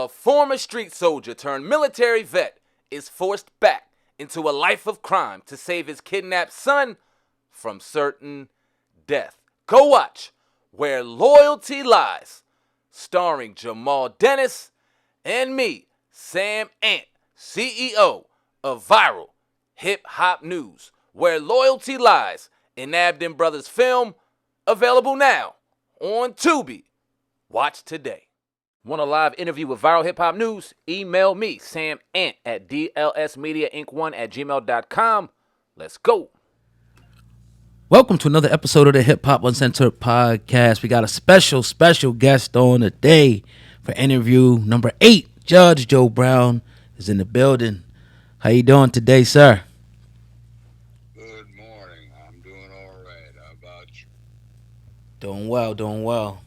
A former street soldier turned military vet is forced back into a life of crime to save his kidnapped son from certain death. Go watch Where Loyalty Lies, starring Jamal Dennis and me, Sam Ant, CEO of Viral Hip Hop News. Where Loyalty Lies, an Abden Brothers film, available now on Tubi. Watch today. Want a live interview with Viral Hip Hop News? Email me, Sam Ant, at dlsmediainc1@gmail.com. Let's go. Welcome to another episode of the Hip Hop Uncensored podcast. We got a special guest on today for interview number 8. Judge Joe Brown is in the building. How you doing today, sir? Good morning. I'm doing all right. How about you? Doing well.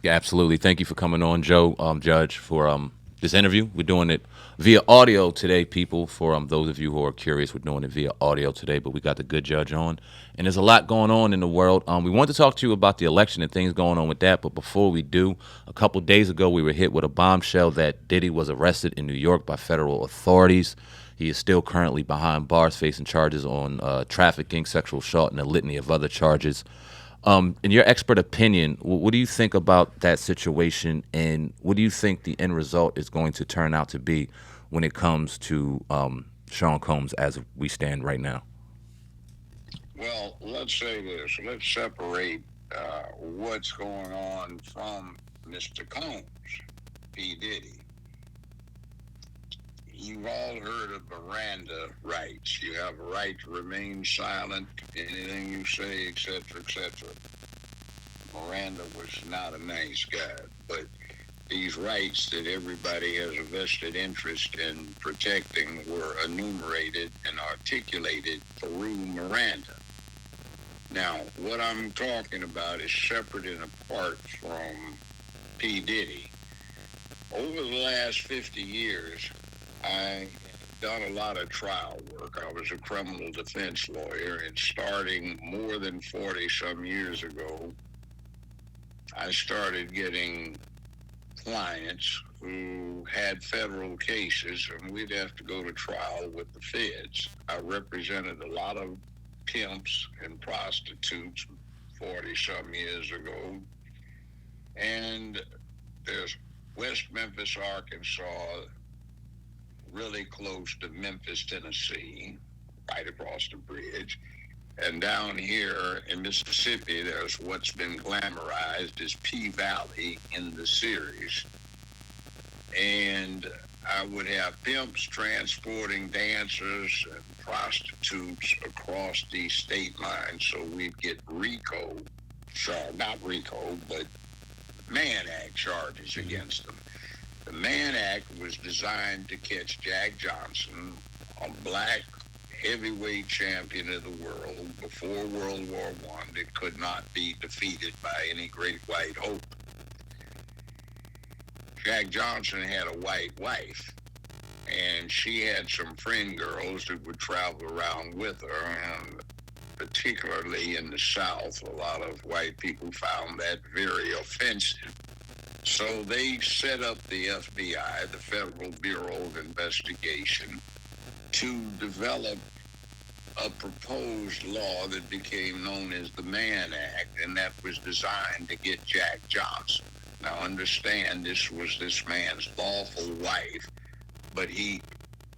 Yeah, absolutely. Thank you for coming on, Joe, Judge, for this interview. We're doing it via audio today, people. For those of you who are curious, we're doing it via audio today, but we got the good judge on. And there's a lot going on in the world. We wanted to talk to you about the election and things going on with that, but before we do, a couple days ago, we were hit with a bombshell that Diddy was arrested in New York by federal authorities. He is still currently behind bars facing charges on trafficking, sexual assault, and a litany of other charges. In your expert opinion, what do you think about that situation, and what do you think the end result is going to turn out to be when it comes to Sean Combs as we stand right now? Well, let's say this. Let's separate what's going on from Mr. Combs, P. Diddy. You've all heard of Miranda rights. You have a right to remain silent, anything you say, etc., etc. Miranda was not a nice guy, but these rights that everybody has a vested interest in protecting were enumerated and articulated through Miranda. Now, what I'm talking about is separate and apart from P. Diddy. Over the last 50 years, I've done a lot of trial work. I was a criminal defense lawyer, and starting more than 40-some years ago, I started getting clients who had federal cases, and we'd have to go to trial with the feds. I represented a lot of pimps and prostitutes 40-some years ago, and there's West Memphis, Arkansas, really close to Memphis, Tennessee, right across the bridge. And down here in Mississippi, there's what's been glamorized as P Valley in the series. And I would have pimps transporting dancers and prostitutes across the state line. So we'd get not RICO, but Mann Act charges against them. The Mann Act was designed to catch Jack Johnson, a black heavyweight champion of the world before World War I that could not be defeated by any great white hope. Jack Johnson had a white wife, and she had some friend girls that would travel around with her, and particularly in the South, a lot of white people found that very offensive. So they set up the FBI, the Federal Bureau of Investigation, to develop a proposed law that became known as the Mann Act, and that was designed to get Jack Johnson. Now understand, this was this man's lawful wife, but he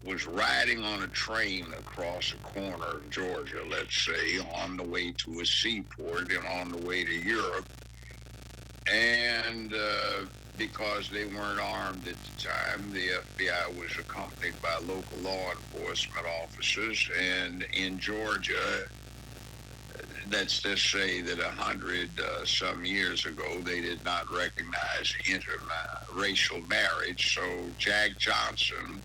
was riding on a train across a corner of Georgia, let's say, on the way to a seaport and on the way to Europe. And because they weren't armed at the time, the FBI was accompanied by local law enforcement officers. And in Georgia, let's just say that 100 some years ago, they did not recognize interracial marriage. So Jack Johnson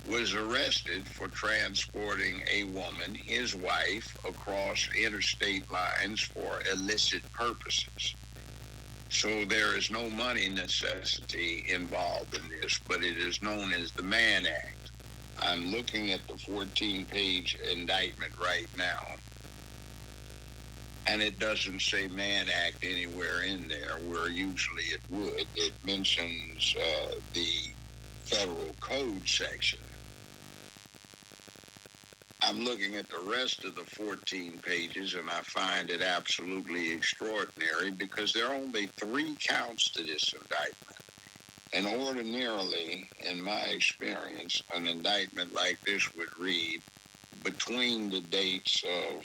was arrested for transporting a woman, his wife, across interstate lines for illicit purposes. So there is no money necessity involved in this, but it is known as the Mann Act. I'm looking at the 14-page indictment right now. And it doesn't say Mann Act anywhere in there, where usually it would. It mentions the federal code section. I'm looking at the rest of the 14 pages, and I find it absolutely extraordinary because there are only 3 counts to this indictment. And ordinarily, in my experience, an indictment like this would read, between the dates of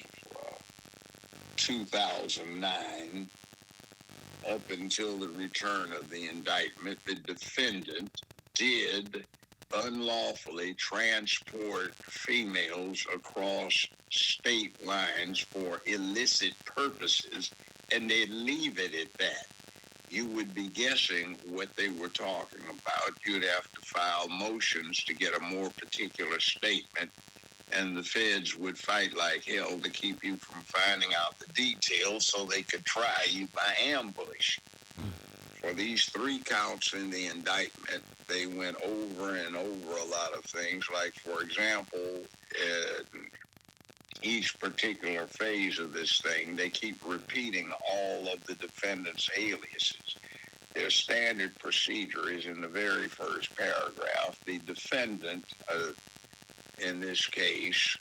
2009 up until the return of the indictment, the defendant did unlawfully transport females across state lines for illicit purposes, and they leave it at that. You would be guessing what they were talking about. You'd have to file motions to get a more particular statement, and the feds would fight like hell to keep you from finding out the details so they could try you by ambush. For these 3 counts in the indictment, they went over and over a lot of things. Like, for example, each particular phase of this thing, they keep repeating all of the defendant's aliases. Their standard procedure is in the very first paragraph. The defendant, in this case,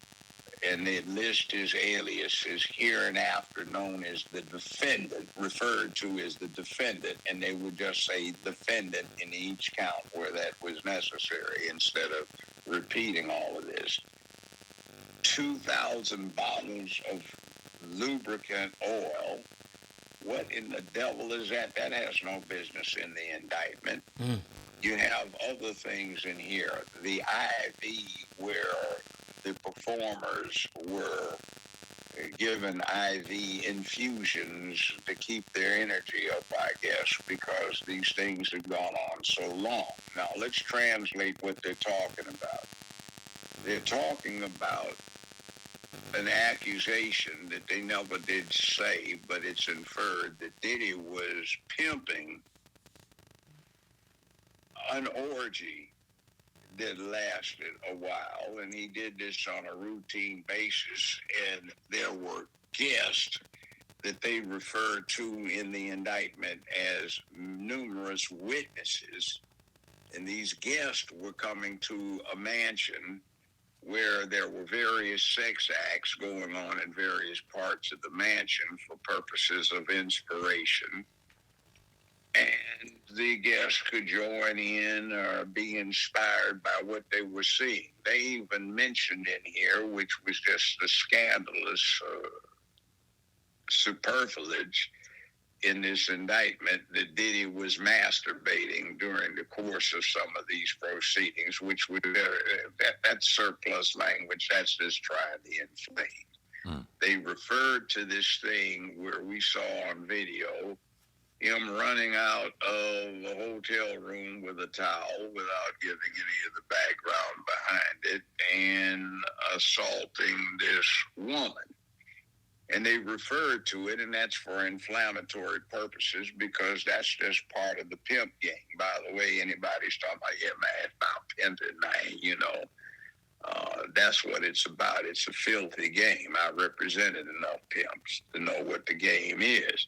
and they list his aliases, hereinafter known as the defendant, referred to as the defendant, and they would just say defendant in each count where that was necessary instead of repeating all of this. 2,000 bottles of lubricant oil. What in the devil is that? That has no business in the indictment. You have other things in here. The IV, where the performers were given IV infusions to keep their energy up, I guess, because these things have gone on so long. Now, let's translate what they're talking about. They're talking about an accusation that they never did say, but it's inferred that Diddy was pimping an orgy that lasted a while, and he did this on a routine basis, and there were guests that they referred to in the indictment as numerous witnesses, and these guests were coming to a mansion where there were various sex acts going on in various parts of the mansion for purposes of inspiration. And the guests could join in or be inspired by what they were seeing. They even mentioned in here, which was just the scandalous superfluous in this indictment, that Diddy was masturbating during the course of some of these proceedings, which would that's surplus language. That's just trying to inflame. They referred to this thing where we saw on video him running out of the hotel room with a towel without giving any of the background behind it and assaulting this woman. And they referred to it, and that's for inflammatory purposes because that's just part of the pimp game. By the way, anybody's talking about, yeah, man, it's about pimping, man, you know. That's what it's about. It's a filthy game. I represented enough pimps to know what the game is.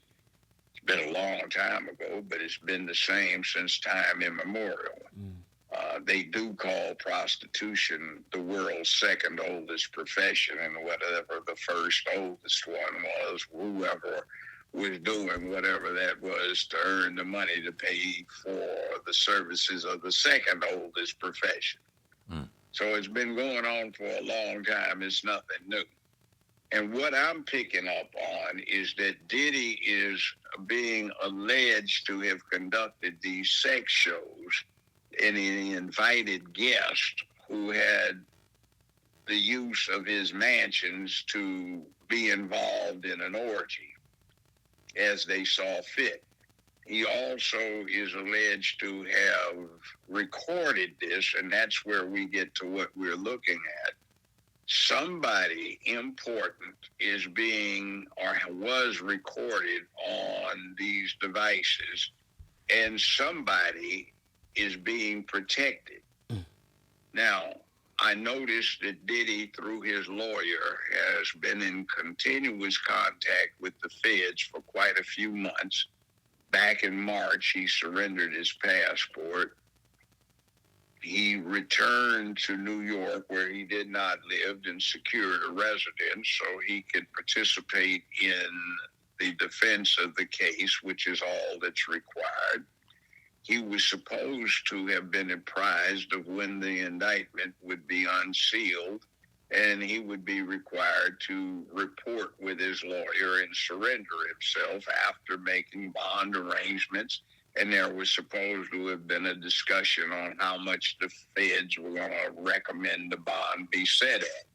It's been a long time ago, but it's been the same since time immemorial. They do call prostitution the world's second oldest profession, and whatever the first oldest one was, whoever was doing whatever that was to earn the money to pay for the services of the second oldest profession. So it's been going on for a long time. It's nothing new. And what I'm picking up on is that Diddy is being alleged to have conducted these sex shows, and he invited guests who had the use of his mansions to be involved in an orgy as they saw fit. He also is alleged to have recorded this, and that's where we get to what we're looking at. Somebody important is being or was recorded on these devices, and somebody is being protected. Now, I noticed that Diddy, through his lawyer, has been in continuous contact with the feds for quite a few months. Back in March, he surrendered his passport. He returned to New York, where he did not live, and secured a residence so he could participate in the defense of the case, which is all that's required. He was supposed to have been apprised of when the indictment would be unsealed, and he would be required to report with his lawyer and surrender himself after making bond arrangements. And there was supposed to have been a discussion on how much the feds were going to recommend the bond be set at.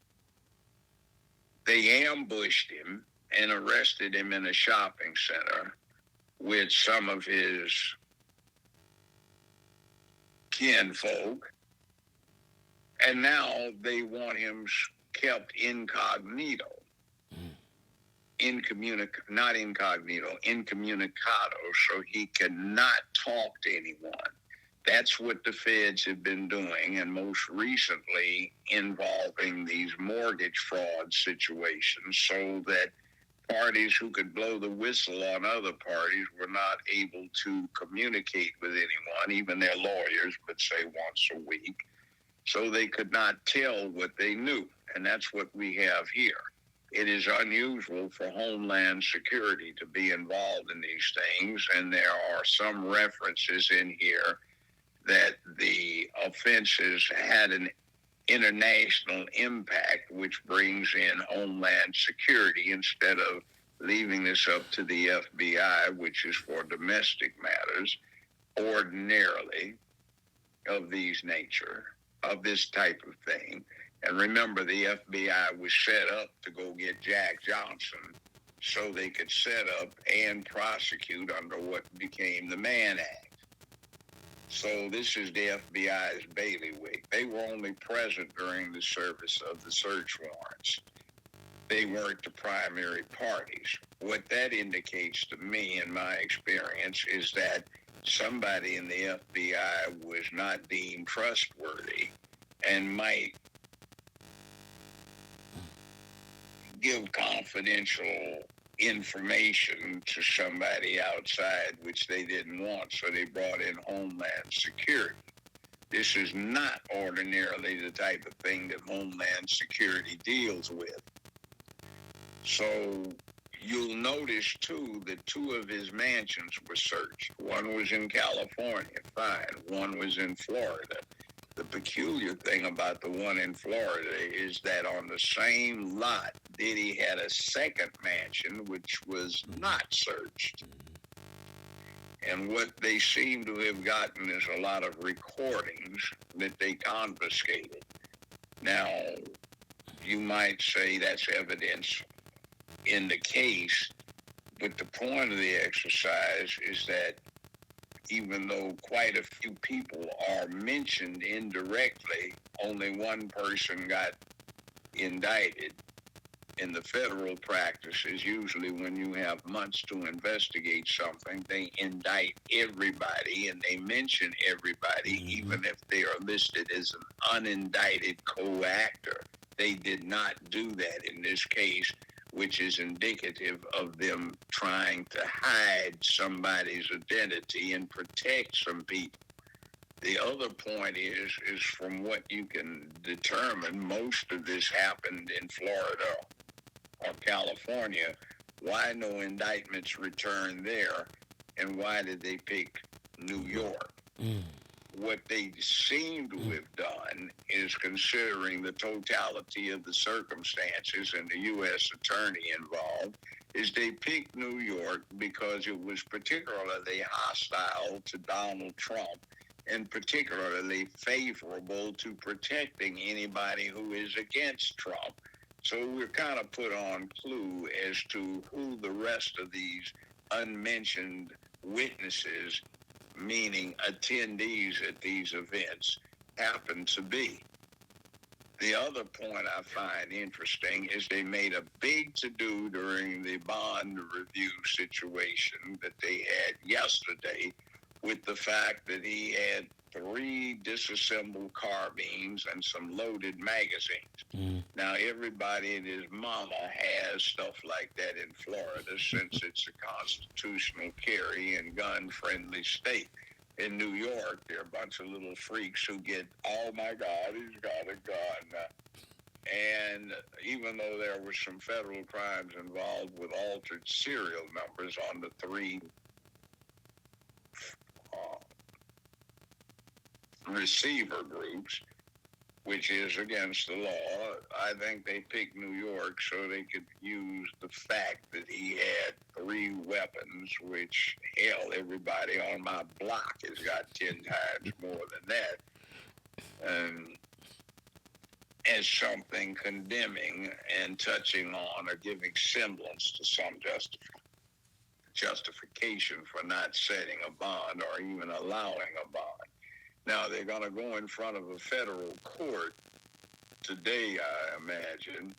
They ambushed him and arrested him in a shopping center with some of his kinfolk, and now they want him kept incognito, incommunicado, so he cannot talk to anyone. That's what the feds have been doing, and most recently involving these mortgage fraud situations, so that parties who could blow the whistle on other parties were not able to communicate with anyone, even their lawyers, but say once a week. So they could not tell what they knew. And that's what we have here. It is unusual for Homeland Security to be involved in these things. And there are some references in here that the offenses had an international impact, which brings in Homeland Security instead of leaving this up to the FBI, which is for domestic matters, ordinarily of this type of thing. And remember, the FBI was set up to go get Jack Johnson so they could set up and prosecute under what became the Mann Act. So this is the FBI's bailiwick. They were only present during the service of the search warrants. They weren't the primary parties. What that indicates to me, in my experience, is that somebody in the FBI was not deemed trustworthy and might give confidential information to somebody outside, which they didn't want, so they brought in Homeland Security. This is not ordinarily the type of thing that Homeland Security deals with. So you'll notice, too, that 2 of his mansions were searched. One was in California, fine. One was in Florida. The peculiar thing about the one in Florida is that on the same lot, Diddy had a second mansion, which was not searched. And what they seem to have gotten is a lot of recordings that they confiscated. Now, you might say that's evidence in the case, but the point of the exercise is that even though quite a few people are mentioned indirectly, only one person got indicted. In the federal practices, usually when you have months to investigate something, they indict everybody and they mention everybody, even if they are listed as an unindicted co-actor. They did not do that in this case, which is indicative of them trying to hide somebody's identity and protect some people. The other point is from what you can determine, most of this happened in Florida or California. Why no indictments returned there, and why did they pick New York? What they seem to have done is, considering the totality of the circumstances and the U.S. attorney involved, is they picked New York because it was particularly hostile to Donald Trump and particularly favorable to protecting anybody who is against Trump. So we're kind of put on clue as to who the rest of these unmentioned witnesses, meaning attendees at these events, happen to be. The other point I find interesting is they made a big to-do during the bond review situation that they had yesterday, with the fact that he had 3 disassembled carbines and some loaded magazines. Mm. Now, everybody and his mama has stuff like that in Florida since it's a constitutional carry and gun-friendly state. In New York, there are a bunch of little freaks who get, oh my God, he's got a gun. And even though there were some federal crimes involved with altered serial numbers on the 3 receiver groups, which is against the law, I think they picked New York so they could use the fact that he had 3 weapons, which, hell, everybody on my block has got 10 times more than that. And as something condemning and touching on or giving semblance to some justification for not setting a bond or even allowing a bond. Now, they're going to go in front of a federal court today, I imagine,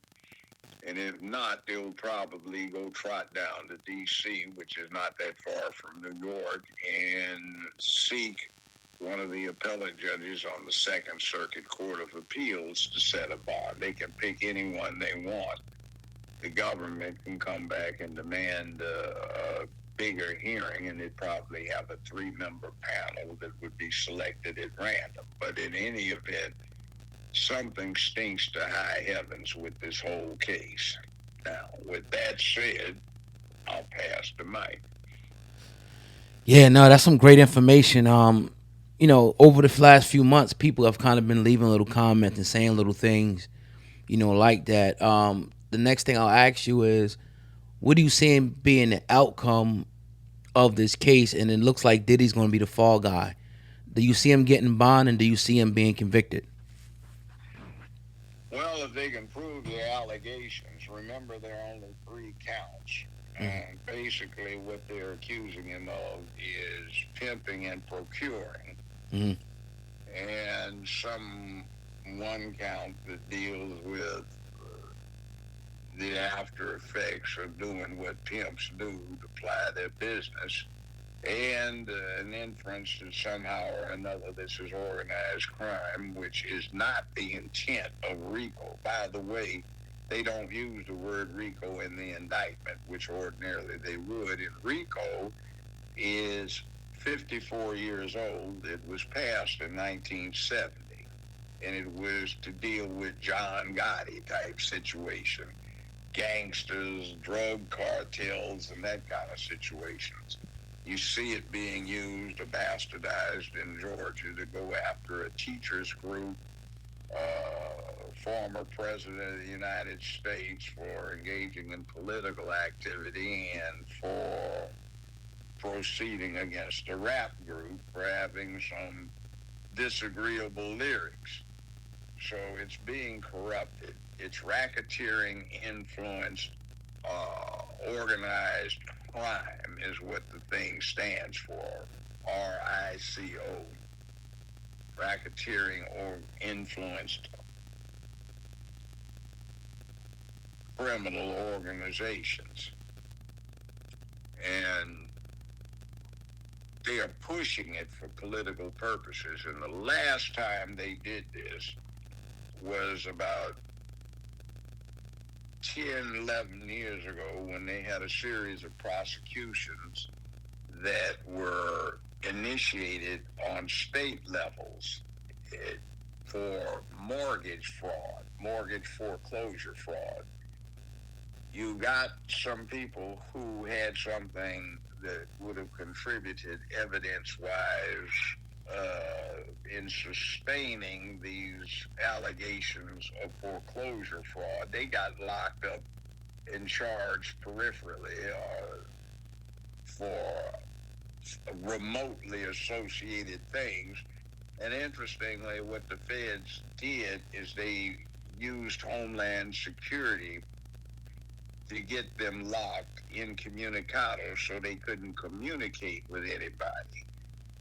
and if not, they'll probably go trot down to D.C., which is not that far from New York, and seek one of the appellate judges on the Second Circuit Court of Appeals to set a bond. They can pick anyone they want. The government can come back and demand a bigger hearing, and they'd probably have a 3-member panel that would be selected at random. But in any event, something stinks to high heavens with this whole case. Now, with that said, I'll pass the mic. Yeah, no, that's some great information. Over the last few months, people have kind of been leaving little comments and saying little things, like that. The next thing I'll ask you is, what do you see being the outcome of this case? And it looks like Diddy's going to be the fall guy. Do you see him getting bond, and do you see him being convicted? Well, if they can prove the allegations, remember there are only 3 counts. And basically what they're accusing him of is pimping and procuring. Mm-hmm. And one count that deals with the after effects of doing what pimps do to ply their business, and an inference that somehow or another this is organized crime, which is not the intent of RICO. By the way, they don't use the word RICO in the indictment, which ordinarily they would. And RICO is 54 years old. It was passed in 1970, and it was to deal with John Gotti type situation, gangsters, drug cartels, and that kind of situations. You see it being used or bastardized in Georgia to go after a teachers group, former president of the United States for engaging in political activity, and for proceeding against a rap group for having some disagreeable lyrics. So it's being corrupted. It's racketeering influenced, organized crime is what the thing stands for. RICO. Racketeering or influenced criminal organizations. And they are pushing it for political purposes. And the last time they did this was about 10, 11 years ago, when they had a series of prosecutions that were initiated on state levels for mortgage fraud, mortgage foreclosure fraud. You got some people who had something that would have contributed evidence-wise in sustaining these allegations of foreclosure fraud. They got locked up and charged peripherally for remotely associated things. And interestingly, what the feds did is they used Homeland Security to get them locked incommunicado so they couldn't communicate with anybody.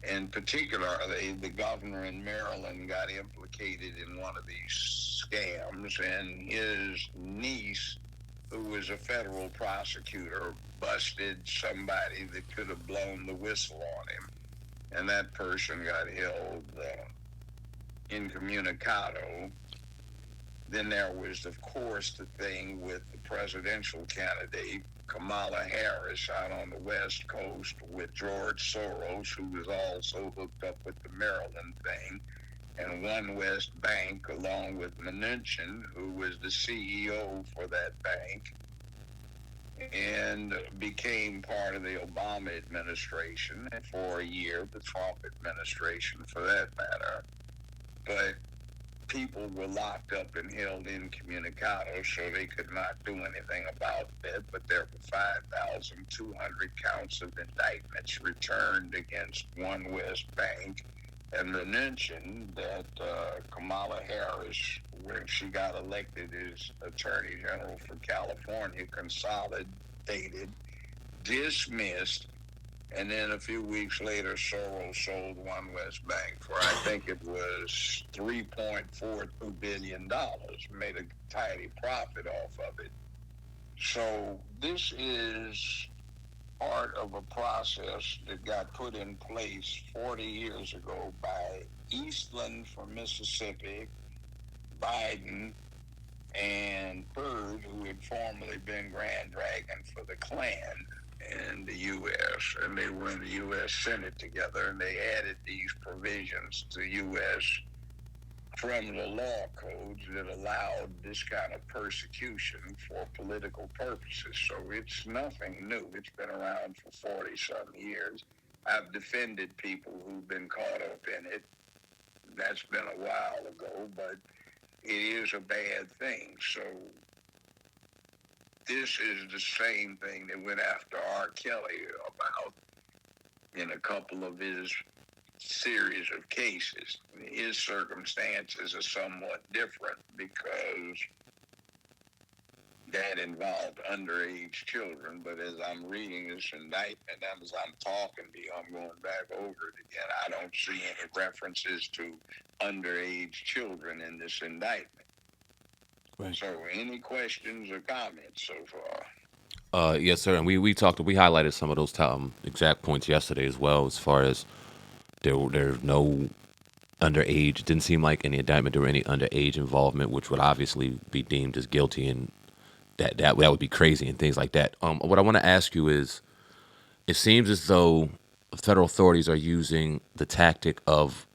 And particularly, the governor in Maryland got implicated in one of these scams, and his niece, who was a federal prosecutor, busted somebody that could have blown the whistle on him. and that person got held incommunicado. Then there was, of course, the thing with the presidential candidate, Kamala Harris, out on the West Coast with George Soros, who was also hooked up with the Maryland thing, and One West Bank, along with Mnuchin, who was the CEO for that bank, and became part of the Obama administration, and for a year, the Trump administration for that matter. But people were locked up and held incommunicado, so they could not do anything about that. But there were 5,200 counts of indictments returned against One West Bank. And mentioned that Kamala Harris, when she got elected as Attorney General for California, consolidated, dismissed, and then a few weeks later, Soros sold One West Bank for, I think it was $3.42 billion, made a tidy profit off of it. So this is part of a process that got put in place 40 years ago by Eastland from Mississippi, Biden, and Byrd, who had formerly been Grand Dragon for the Klan in the U.S., and they were in the U.S. Senate together, and they added these provisions to U.S. criminal law codes that allowed this kind of persecution for political purposes. So it's nothing new. It's been around for 40-some years. I've defended people who've been caught up in it. That's been a while ago, but it is a bad thing. So this is the same thing that went after R. Kelly about in a couple of his series of cases. His circumstances are somewhat different because that involved underage children. But as I'm reading this indictment, and as I'm talking to you, I'm going back over it again. I don't see any references to underage children in this indictment. Right. So any questions or comments so far? Yes, sir. And we highlighted some of those exact points yesterday as well, as far as there's no underage. It didn't seem like any indictment there were any underage involvement, which would obviously be deemed as guilty, and that would be crazy and things like that. What I want to ask you is, it seems as though federal authorities are using the tactic of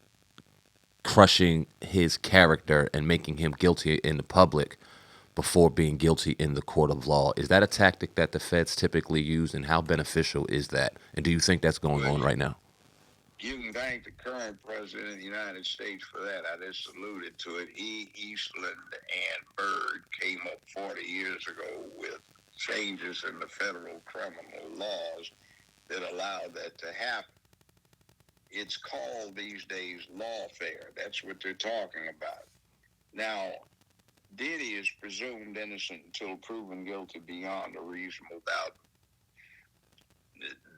crushing his character and making him guilty in the public before being guilty in the court of law. Is that a tactic that the feds typically use, and how beneficial is that? And do you think that's going on right now? You can thank the current president of the United States for that. I just alluded to it. Eastland and Byrd came up 40 years ago with changes in the federal criminal laws that allowed that to happen. It's called these days lawfare. That's what they're talking about. Now, Diddy is presumed innocent until proven guilty beyond a reasonable doubt.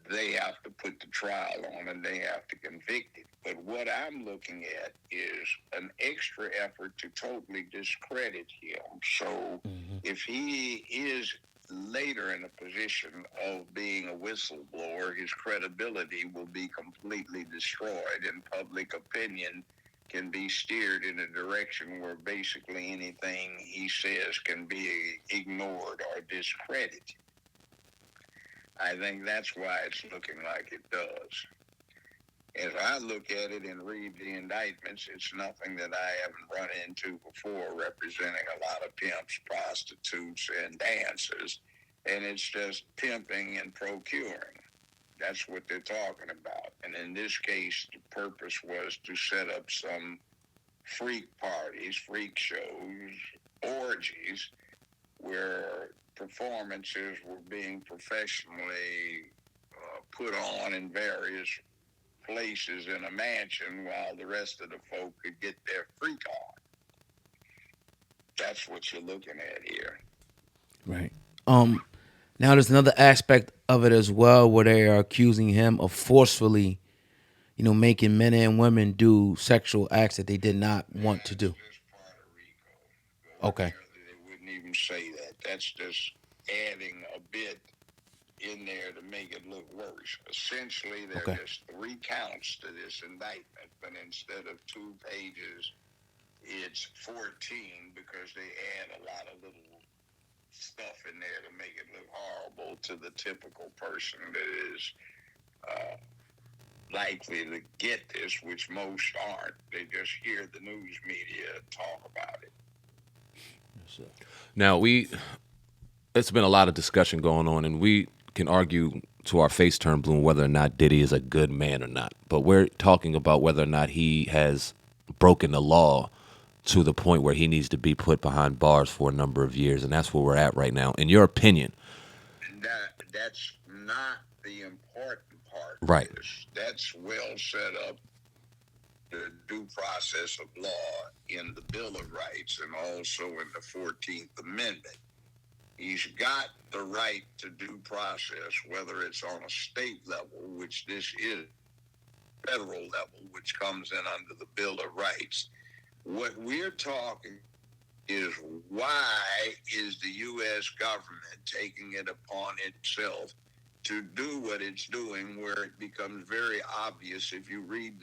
They have to put the trial on and they have to convict him. But what I'm looking at is an extra effort to totally discredit him. So if he is later in a position of being a whistleblower, his credibility will be completely destroyed, and public opinion can be steered in a direction where basically anything he says can be ignored or discredited. I think that's why it's looking like it does. As I look at it and read the indictments, it's nothing that I haven't run into before, representing a lot of pimps, prostitutes, and dancers. And it's just pimping and procuring. That's what they're talking about. And in this case, the purpose was to set up some freak parties, freak shows, orgies, where performances were being professionally put on in various places in a mansion while the rest of the folk could get their freak on. That's what you're looking at here. Right. Now there's another aspect of it as well where they are accusing him of forcefully, making men and women do sexual acts that they did not want to do. Okay. They wouldn't even say that. That's just adding a bit in there to make it look worse. Essentially, there Okay. are just 3 counts to this indictment, but instead of 2 pages, it's 14 because they add a lot of little stuff in there to make it look horrible to the typical person that is uh, likely to get this, which most aren't. They just hear the news media talk about it. Yes, sir. Now it's been a lot of discussion going on, and we can argue to our face turn blue whether or not Diddy is a good man or not. But we're talking about whether or not he has broken the law to the point where he needs to be put behind bars for a number of years, and that's where we're at right now. In your opinion, That's not the important part right? of this. That's well set up, the due process of law in the Bill of Rights and also in the 14th Amendment. He's got the right to due process, whether it's on a state level, which this is, federal level, which comes in under the Bill of Rights. What we're talking is, why is the U.S. government taking it upon itself to do what it's doing, where it becomes very obvious if you read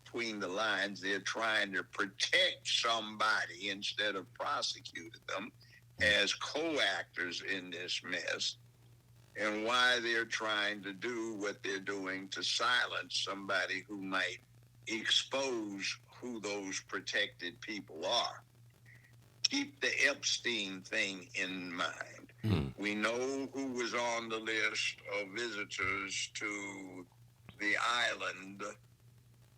between the lines, they're trying to protect somebody instead of prosecuting them as co-actors in this mess, and why they're trying to do what they're doing to silence somebody who might expose who those protected people are. Keep the Epstein thing in mind. We know who was on the list of visitors to the island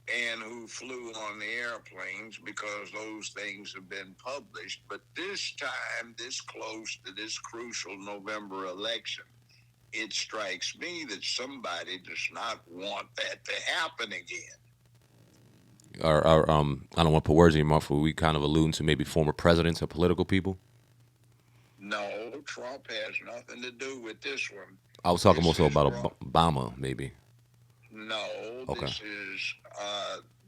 and who flew on the airplanes, because those things have been published. But this time, this close to this crucial November election, it strikes me that somebody does not want that to happen again. I don't want to put words in your mouth, but we kind of alluding to maybe former presidents or political people. No, Trump has nothing to do with this one. I was talking This also is about Obama, maybe. No, Okay. this is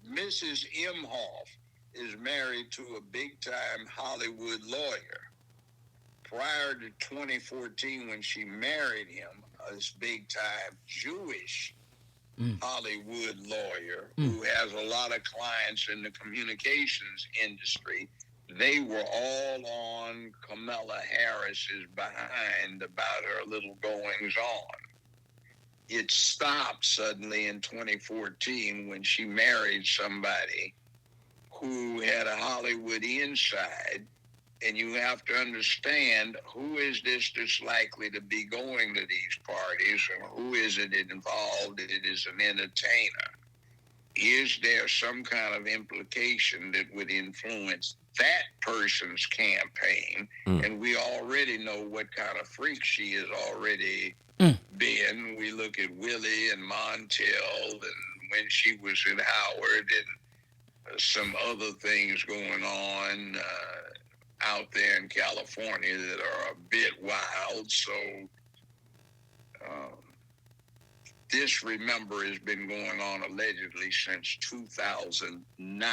Mrs. Imhoff is married to a big-time Hollywood lawyer. Prior to 2014, when she married him, this big-time Jewish Hollywood lawyer who has a lot of clients in the communications industry, they were all on Kamala Harris's behind about her little goings on. It stopped suddenly in 2014 when she married somebody who had a Hollywood inside. And you have to understand, who is this that's likely to be going to these parties, and who is it involved? It is an entertainer. Is there some kind of implication that would influence that person's campaign? And we already know what kind of freak she has already been. We look at Willie and Montel, and when she was in Howard, and some other things going on out there in California that are a bit wild. So this, remember, has been going on allegedly since 2009.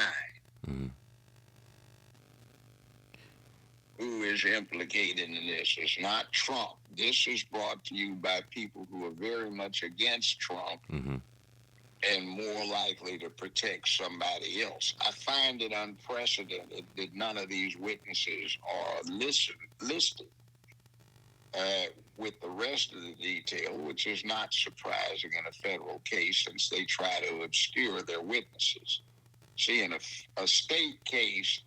Who is implicated in this? It's not Trump. This is brought to you by people who are very much against Trump and more likely to protect somebody else. I find it unprecedented that none of these witnesses are listed with the rest of the detail, which is not surprising in a federal case, since they try to obscure their witnesses. See, in a state case,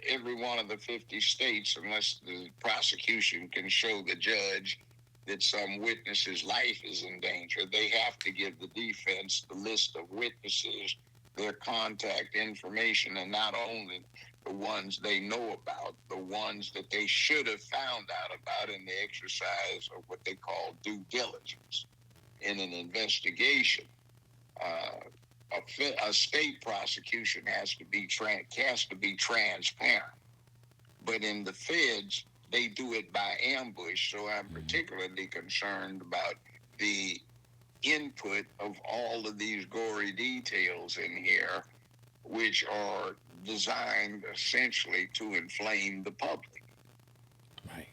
every one of the 50 states, unless the prosecution can show the judge that some witness's life is in danger, they have to give the defense the list of witnesses, their contact information, and not only the ones they know about, the ones that they should have found out about in the exercise of what they call due diligence in an investigation. A state prosecution has to be transparent, but in the feds, they do it by ambush. So I'm particularly concerned about the input of all of these gory details in here, which are designed essentially to inflame the public. Right.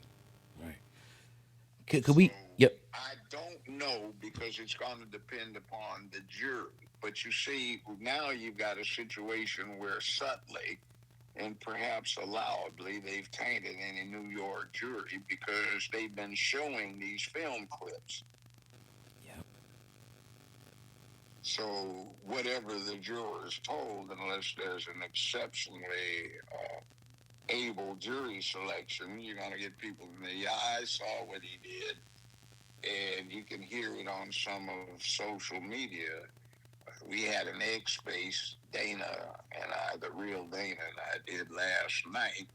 Could we Yep. I don't know because it's going to depend upon the jury. But you see, now you've got a situation where subtly and perhaps allowably they've tainted any New York jury because they've been showing these film clips. Yep. So whatever the jurors told, unless there's an exceptionally able jury selection, you're going to get people in the I saw what he did, and you can hear it on some of social media. We had an egg space, Dana and I, the real Dana and I did last night,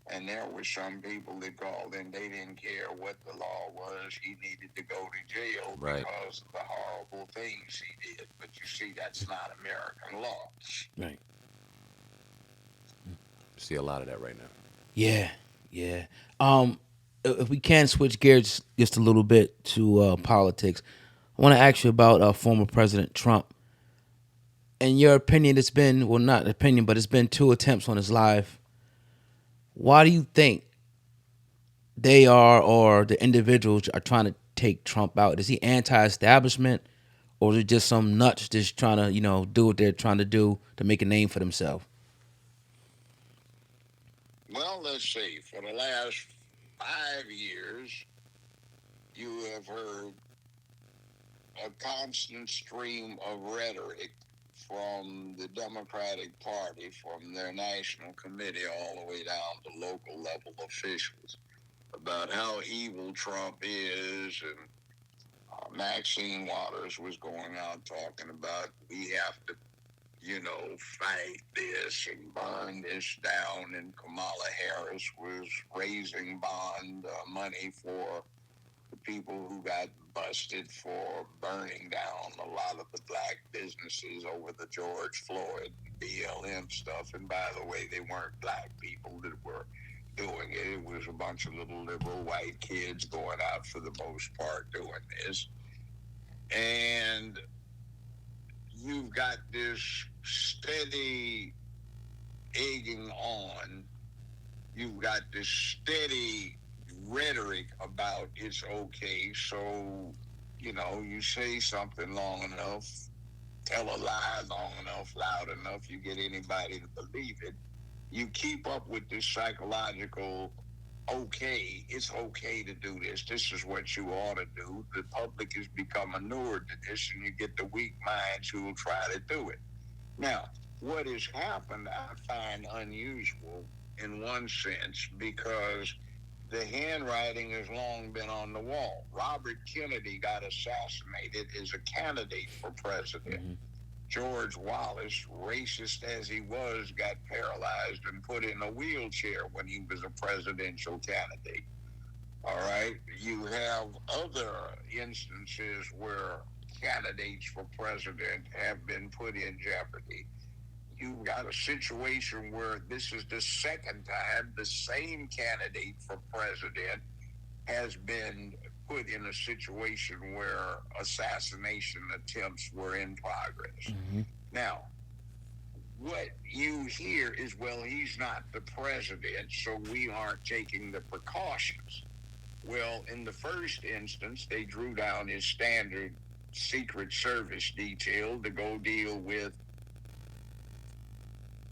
and there were some people that called and they didn't care what the law was. He needed to go to jail Right. because of the horrible things he did. But you see, that's not American law. Right. See a lot of that right now. Yeah. Yeah. If we can switch gears just a little bit to politics, I want to ask you about former President Trump. In your opinion, it's been, well, not opinion, but it's been two attempts on his life. Why do you think they are, or the individuals are trying to take Trump out? Is he anti-establishment, or is it just some nuts just trying to, do what they're trying to do to make a name for themselves? Well, let's see. For the last 5 years, you have heard a constant stream of rhetoric from the Democratic Party, from their national committee all the way down to local level officials, about how evil Trump is. And Maxine Waters was going out talking about we have to, fight this and burn this down. And Kamala Harris was raising bond money for the people who got busted for burning down a lot of the black businesses over the George Floyd BLM stuff. And by the way, they weren't black people that were doing it. It was a bunch of little liberal white kids going out for the most part doing this. And you've got this steady egging on. You've got this steady rhetoric about it's okay. So, you say something long enough, tell a lie long enough, loud enough, you get anybody to believe it. You keep up with this psychological, okay, it's okay to do this. This is what you ought to do. The public has become inured to this, and you get the weak minds who will try to do it. Now, what has happened, I find unusual in one sense because the handwriting has long been on the wall. Robert Kennedy got assassinated as a candidate for president. Mm-hmm. George Wallace, racist as he was, got paralyzed and put in a wheelchair when he was a presidential candidate. All right. You have other instances where candidates for president have been put in jeopardy. You've got a situation where this is the second time the same candidate for president has been put in a situation where assassination attempts were in progress. Mm-hmm. Now, what you hear is, well, he's not the president, so we aren't taking the precautions. Well, in the first instance, they drew down his standard Secret Service detail to go deal with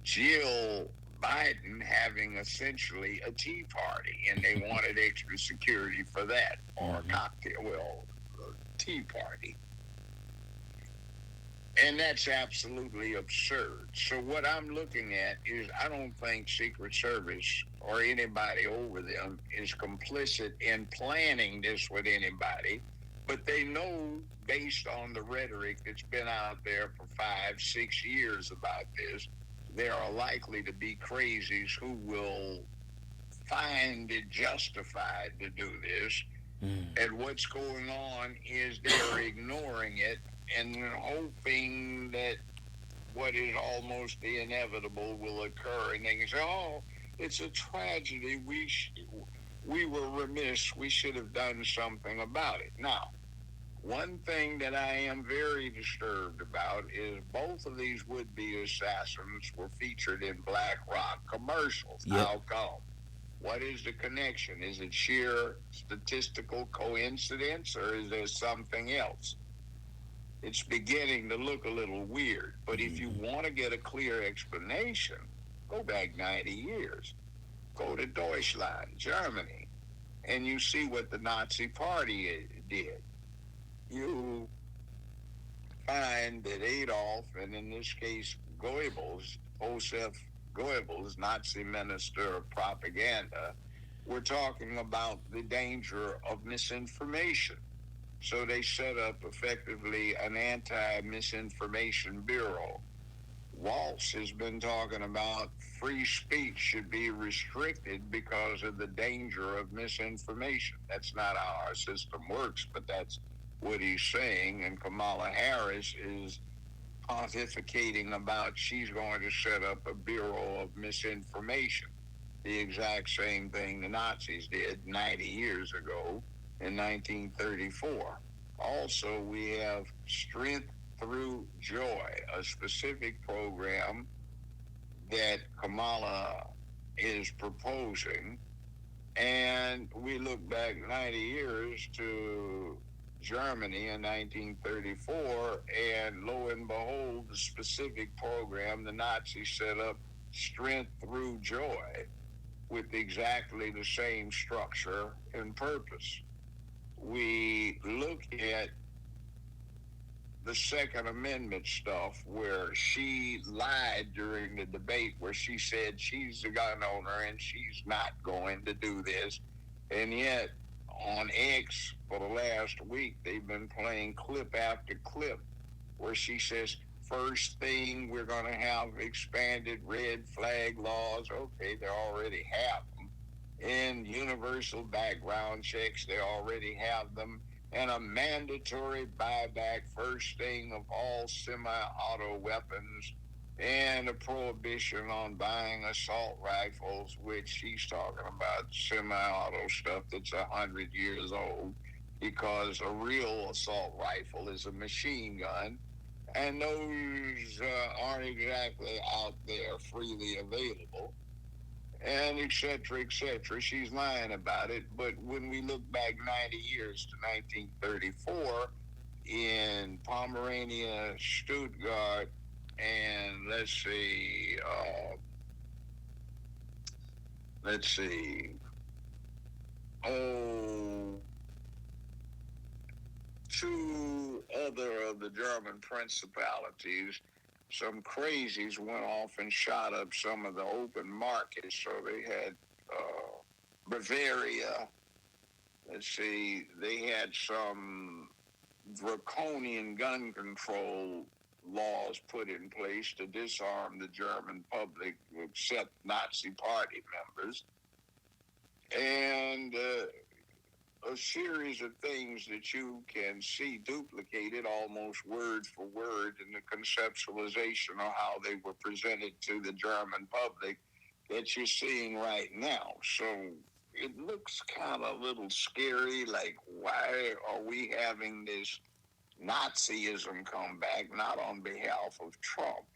Jill Biden having essentially a tea party, and they wanted extra security for that, or a cocktail, a tea party. And that's absolutely absurd. So what I'm looking at is I don't think Secret Service or anybody over them is complicit in planning this with anybody, but they know based on the rhetoric that's been out there for 5-6 years about this, there are likely to be crazies who will find it justified to do this. And what's going on is they're ignoring it and hoping that what is almost the inevitable will occur. And they can say, oh, it's a tragedy. We were remiss. We should have done something about it. Now, one thing that I am very disturbed about is both of these would-be assassins were featured in BlackRock commercials. Yep. How come? What is the connection? Is it sheer statistical coincidence or is there something else? It's beginning to look a little weird. But if you want to get a clear explanation, go back 90 years. Go to Deutschland, Germany, and you see what the Nazi Party did. You find that Adolf, and in this case Goebbels, Joseph Goebbels, Nazi minister of propaganda, were talking about the danger of misinformation. So they set up effectively an anti-misinformation bureau. Waltz has been talking about free speech should be restricted because of the danger of misinformation. That's not how our system works, but that's what he's saying. And Kamala Harris is pontificating about she's going to set up a bureau of misinformation. The exact same thing the Nazis did 90 years ago in 1934. Also, we have Strength Through Joy, a specific program that Kamala is proposing. And we look back 90 years to Germany in 1934, and lo and behold, the specific program the Nazis set up, Strength Through Joy, with exactly the same structure and purpose. We look at the Second Amendment stuff where she lied during the debate where she said she's a gun owner and she's not going to do this. And yet on X for the last week, they've been playing clip after clip where she says, first thing, we're going to have expanded red flag laws. Okay, they already have them. And universal background checks, they already have them. And a mandatory buyback first thing of all semi-auto weapons and a prohibition on buying assault rifles, which she's talking about semi-auto stuff that's 100 years old, because a real assault rifle is a machine gun, and those aren't exactly out there freely available, and et cetera, et cetera. She's lying about it. But when we look back 90 years to 1934 in Pomerania, Stuttgart, and let's see, oh, two other of the German principalities, some crazies went off and shot up some of the open markets. So they had Bavaria. Let's see, they had some draconian gun control laws put in place to disarm the German public, except Nazi Party members. And a series of things that you can see duplicated almost word for word in the conceptualization of how they were presented to the German public that you're seeing right now. So it looks kind of a little scary, like why are we having this Nazism come back, not on behalf of Trump,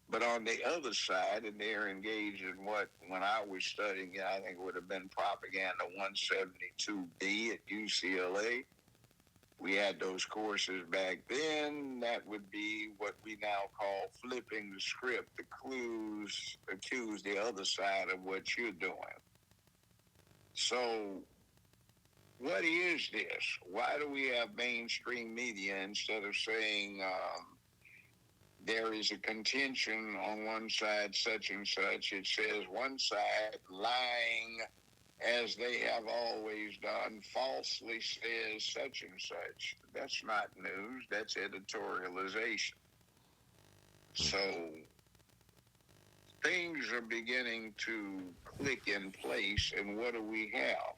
but on the other side, and they're engaged in what, when I was studying it, I think it would have been Propaganda 172B at UCLA. We had those courses back then. That would be what we now call flipping the script, the clues, accuse the other side of what you're doing. So what is this? Why do we have mainstream media instead of saying there is a contention on one side, such and such? It says one side lying, as they have always done, falsely says such and such. That's not news. That's editorialization. So things are beginning to click in place, and what do we have?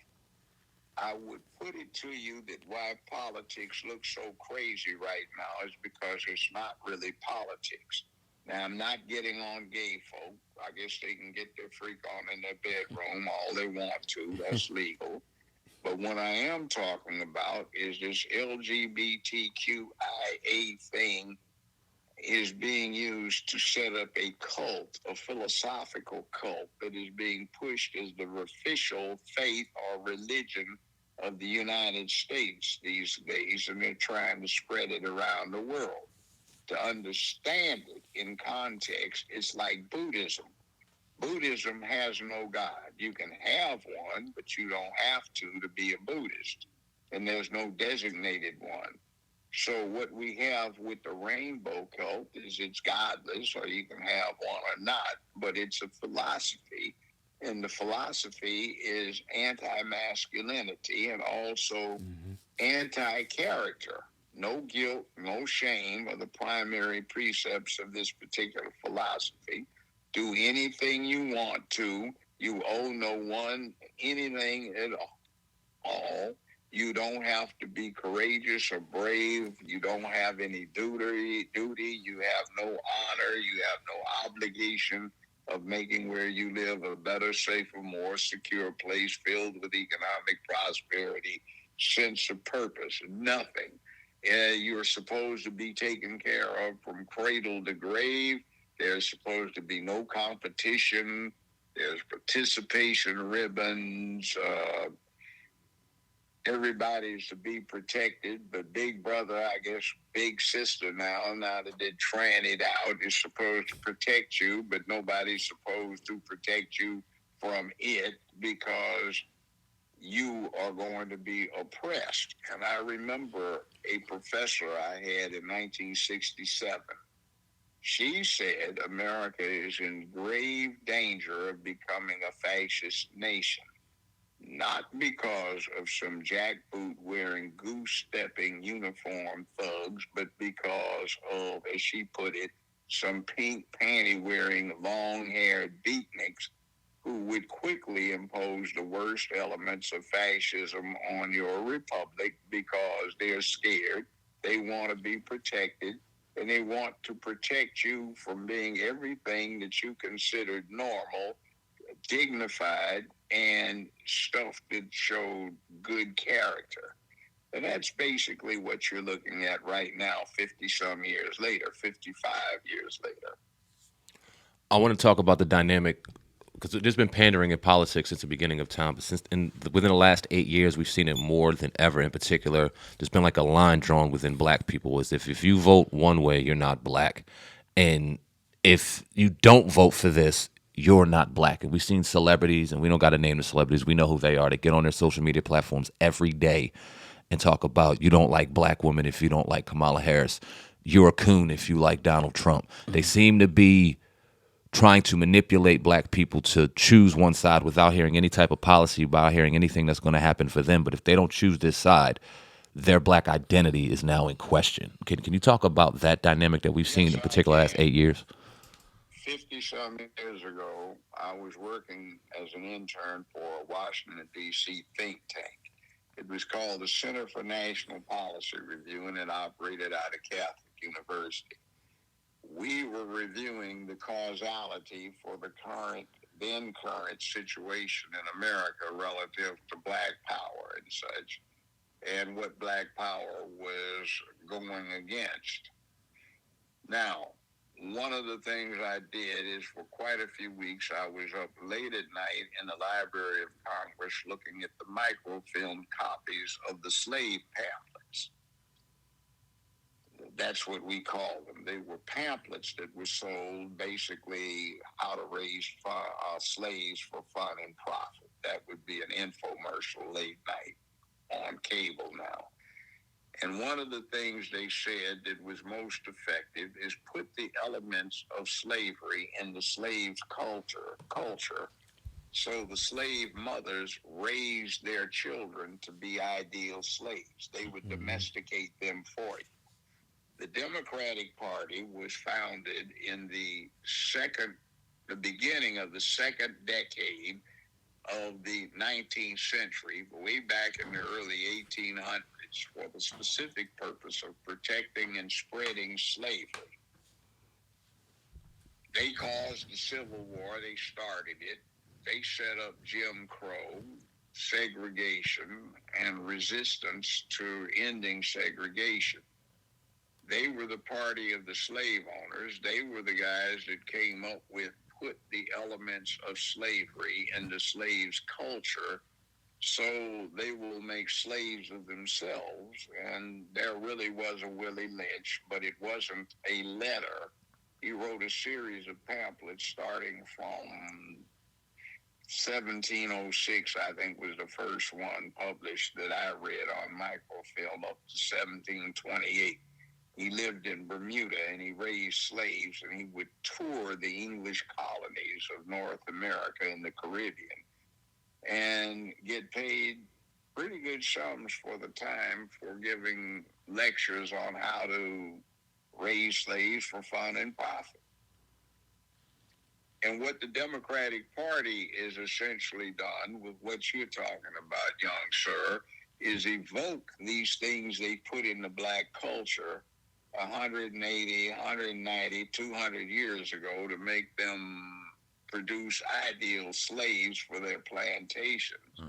I would put it to you that why politics looks so crazy right now is because it's not really politics. Now, I'm not getting on gay folk. I guess they can get their freak on in their bedroom all they want to. That's legal. But what I am talking about is this LGBTQIA thing is being used to set up a cult, a philosophical cult that is being pushed as the official faith or religion of the United States these days, and they're trying to spread it around the world. To understand it in context, it's like Buddhism. Buddhism has no God. You can have one, but you don't have to be a Buddhist. And there's no designated one. So what we have with the rainbow cult is it's godless, or you can have one or not, but it's a philosophy. And the philosophy is anti-masculinity and also anti-character. No guilt, no shame are the primary precepts of this particular philosophy. Do anything you want to. You owe no one anything at all. You don't have to be courageous or brave. You don't have any duty. You have no honor. You have no obligation of making where you live a better, safer, more secure place filled with economic prosperity, sense of purpose. Nothing. You're supposed to be taken care of from cradle to grave. There's supposed to be no competition. There's participation ribbons. Everybody's to be protected, but Big Brother, I guess Big Sister now that they trying it out, is supposed to protect you, but nobody's supposed to protect you from it because you are going to be oppressed. And I remember a professor I had in 1967. She said America is in grave danger of becoming a fascist nation. Not because of some jackboot wearing goose stepping uniform thugs, but because of, as she put it, some pink panty wearing long haired beatniks who would quickly impose the worst elements of fascism on your republic because they're scared, they want to be protected, and they want to protect you from being everything that you considered normal, dignified, and stuff that showed good character. And that's basically what you're looking at right now, 50 some years later, 55 years later. I want to talk about the dynamic because there's been pandering in politics since the beginning of time, but within the last 8 years, we've seen it more than ever. In particular, there's been like a line drawn within black people as if you vote one way, you're not black, and if you don't vote for this, you're not black. And we've seen celebrities, and we don't got to name the celebrities. We know who they are. They get on their social media platforms every day and talk about you don't like black women if you don't like Kamala Harris. You're a coon if you like Donald Trump. They seem to be trying to manipulate black people to choose one side without hearing any type of policy, without hearing anything that's going to happen for them. But if they don't choose this side, their black identity is now in question. Can you talk about that dynamic that we've seen in particular last 8 years? 50 some years ago, I was working as an intern for a Washington, D.C. think tank. It was called the Center for National Policy Review, and it operated out of Catholic University. We were reviewing the causality for the then current situation in America relative to black power and such, and what black power was going against. Now, one of the things I did is for quite a few weeks, I was up late at night in the Library of Congress looking at the microfilm copies of the slave pamphlets. That's what we call them. They were pamphlets that were sold, basically how to raise slaves for fun and profit. That would be an infomercial late night on cable now. And one of the things they said that was most effective is put the elements of slavery in the slave's culture. So the slave mothers raised their children to be ideal slaves. They would domesticate them for you. The Democratic Party was founded in the beginning of the second decade of the 19th century, way back in the early 1800s, for the specific purpose of protecting and spreading slavery. They caused the Civil War. They started it. They set up Jim Crow, segregation, and resistance to ending segregation. They were the party of the slave owners. They were the guys that came up with, put the elements of slavery into slaves' culture, so they will make slaves of themselves. And there really was a Willie Lynch, but it wasn't a letter. He wrote a series of pamphlets starting from 1706, I think, was the first one published that I read on microfilm, up to 1728. He lived in Bermuda and he raised slaves, and he would tour the English colonies of North America and the Caribbean and get paid pretty good sums for the time for giving lectures on how to raise slaves for fun and profit. And what the Democratic Party is essentially done with what you're talking about, young sir, is evoke these things they put in the black culture 180, 190, 200 years ago to make them produce ideal slaves for their plantations.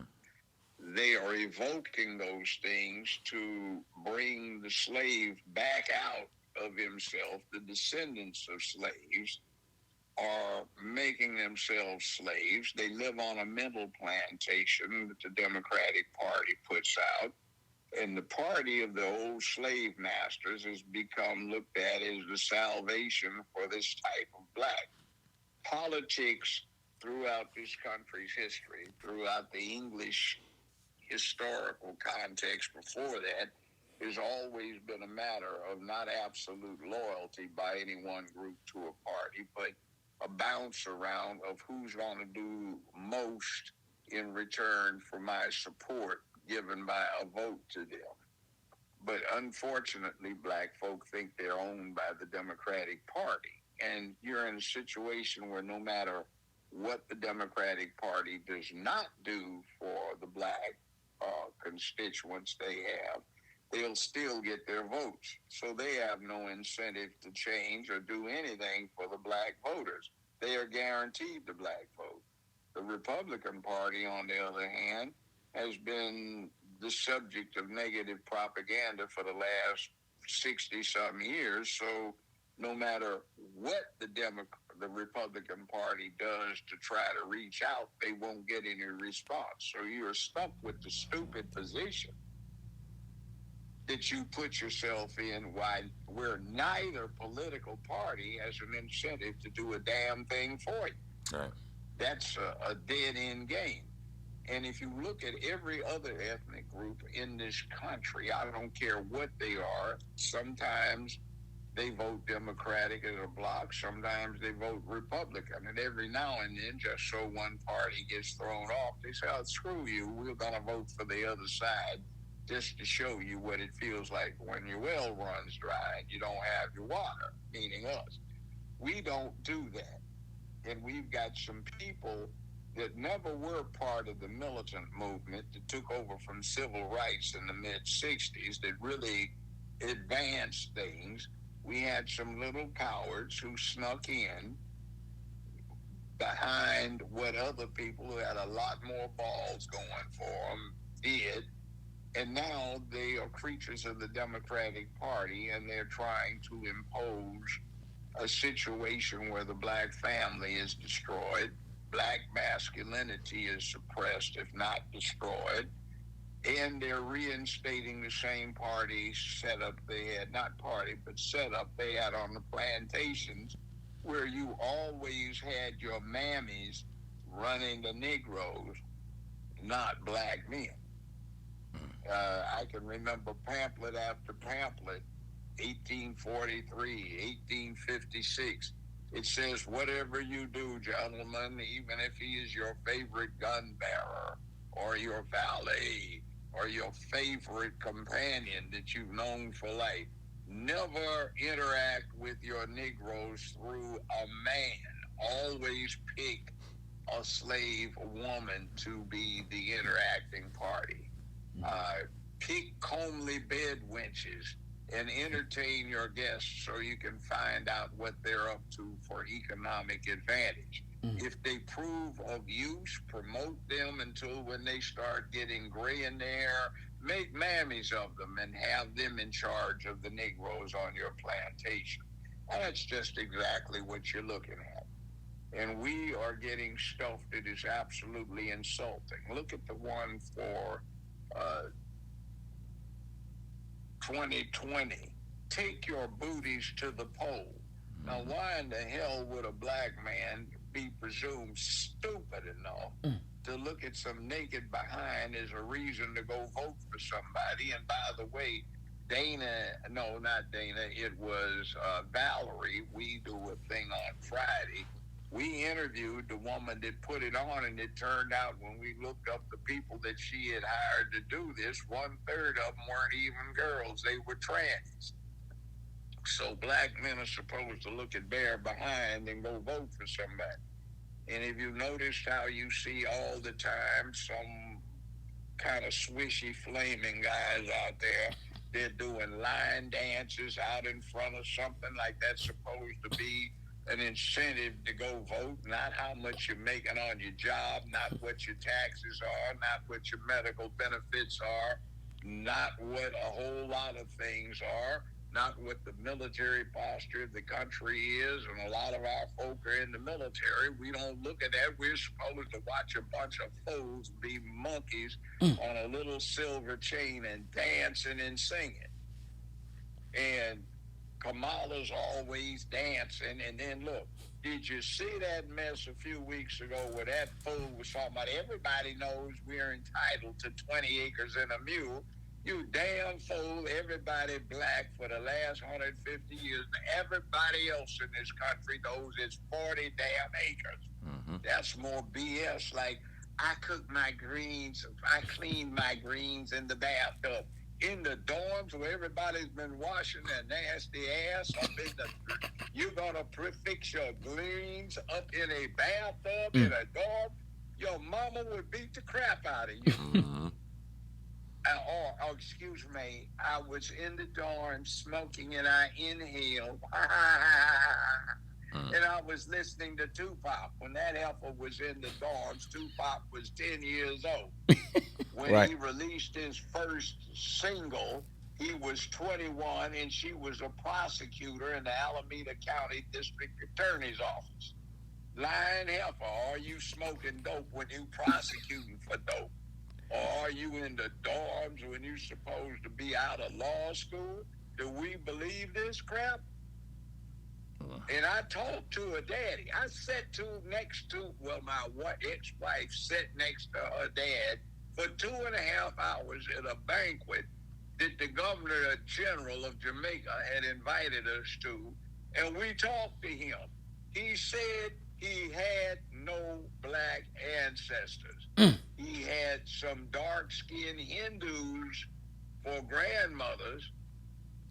They are evoking those things to bring the slave back out of himself. The descendants of slaves are making themselves slaves. They live on a mental plantation that the Democratic Party puts out. And the party of the old slave masters has become looked at as the salvation for this type of black. Politics throughout this country's history, throughout the English historical context before that, has always been a matter of not absolute loyalty by any one group to a party, but a bounce around of who's going to do most in return for my support given by a vote to them. But unfortunately, black folk think they're owned by the Democratic Party. And you're in a situation where no matter what the Democratic Party does not do for the black constituents they have, they'll still get their votes. So they have no incentive to change or do anything for the black voters. They are guaranteed the black vote. The Republican Party, on the other hand, has been the subject of negative propaganda for the last 60-something years. So no matter what the Republican Party does to try to reach out, they won't get any response. So you're stuck with the stupid position that you put yourself in, where neither political party has an incentive to do a damn thing for you. Right. That's a dead-end game. And if you look at every other ethnic group in this country, I don't care what they are, sometimes they vote Democratic as a bloc, sometimes they vote Republican. And every now and then, just so one party gets thrown off, they say, oh, screw you, we're going to vote for the other side, just to show you what it feels like when your well runs dry and you don't have your water, meaning us. We don't do that. And we've got some people that never were part of the militant movement that took over from civil rights in the mid-'60s that really advanced things. We had some little cowards who snuck in behind what other people who had a lot more balls going for them did. And now they are creatures of the Democratic Party, and they're trying to impose a situation where the black family is destroyed, black masculinity is suppressed, if not destroyed, and they're reinstating the same party setup they had, not party, but setup they had on the plantations, where you always had your mammies running the Negroes, not black men. I can remember pamphlet after pamphlet, 1843, 1856. It says, whatever you do, gentlemen, even if he is your favorite gun bearer or your valet or your favorite companion that you've known for life, never interact with your Negroes through a man. Always pick a slave woman to be the interacting party. Pick comely bed wenches and entertain your guests so you can find out what they're up to for economic advantage. If they prove of use, promote them until when they start getting gray in their hair, make mammies of them and have them in charge of the Negroes on your plantation. That's just exactly what you're looking at. And we are getting stuff that is absolutely insulting. Look at the one for uh, 2020. Take your booties to the poll. Now, why in the hell would a black man be presumed stupid enough to look at some naked behind as a reason to go vote for somebody? And by the way, no, not Dana, it was Valerie. We do a thing on Friday. We interviewed the woman that put it on, and it turned out when we looked up the people that she had hired to do this, 1/3 of them weren't even girls, they were trans. So black men are supposed to look at bare behind and go vote for somebody. And if you noticed how you see all the time some kind of swishy flaming guys out there, they're doing line dances out in front of something like that's supposed to be an incentive to go vote, not how much you're making on your job, not what your taxes are, not what your medical benefits are, not what a whole lot of things are, not what the military posture of the country is. And a lot of our folk are in the military. We don't look at that. We're supposed to watch a bunch of fools be monkeys on a little silver chain and dancing and singing. And Kamala's always dancing. And then look, did you see that mess a few weeks ago where that fool was talking about everybody knows we're entitled to 20 acres and a mule? You damn fool, everybody black for the last 150 years, everybody else in this country knows it's 40 damn acres. That's more BS. Like, I cook my greens, I clean my greens in the bathtub. In the dorms where everybody's been washing their nasty ass up in the, you're gonna prefix your greens up in a bathtub in a dorm? Your mama would beat the crap out of you. Excuse me, I was in the dorm smoking and I inhaled. And I was listening to Tupac. When that heifer was in the dorms, Tupac was 10 years old. When he released his first single, he was 21 and she was a prosecutor in the Alameda County District Attorney's Office. Lying heifer, are you smoking dope when you prosecuting for dope? Or are you in the dorms when you're supposed to be out of law school? Do we believe this crap? And I talked to her daddy. I sat next to, well, my ex-wife sat next to her dad for 2.5 hours at a banquet that the Governor General of Jamaica had invited us to. And we talked to him. He said he had no black ancestors. He had some dark-skinned Hindus for grandmothers,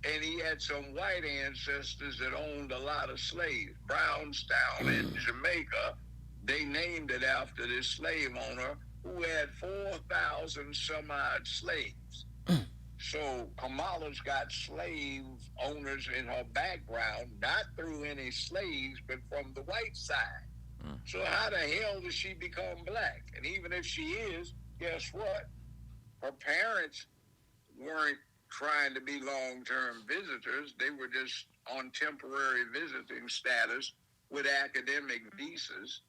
and he had some white ancestors that owned a lot of slaves. Brownstown in Jamaica, they named it after this slave owner who had 4,000 some odd slaves. So Kamala's got slave owners in her background, not through any slaves, but from the white side. So how the hell does she become black? And even if she is, guess what? Her parents weren't trying to be long-term visitors. They were just on temporary visiting status with academic visas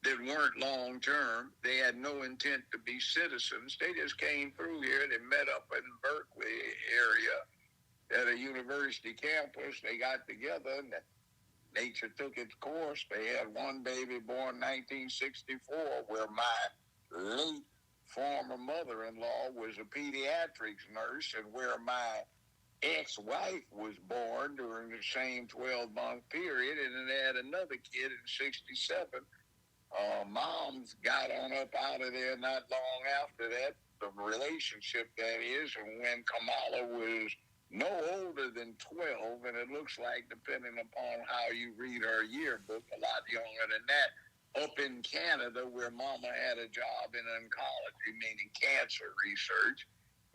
that weren't long-term. They had no intent to be citizens. They just came through here. They met up in Berkeley area at a university campus. They got together and nature took its course. They had one baby born 1964 where my late former mother-in-law was a pediatrics nurse, and where my ex-wife was born during the same 12-month period, and then they had another kid in 67. Moms got on up out of there not long after that, the relationship that is, and when Kamala was no older than 12, and it looks like, depending upon how you read her yearbook, a lot younger than that, up in Canada where mama had a job in oncology, meaning cancer research,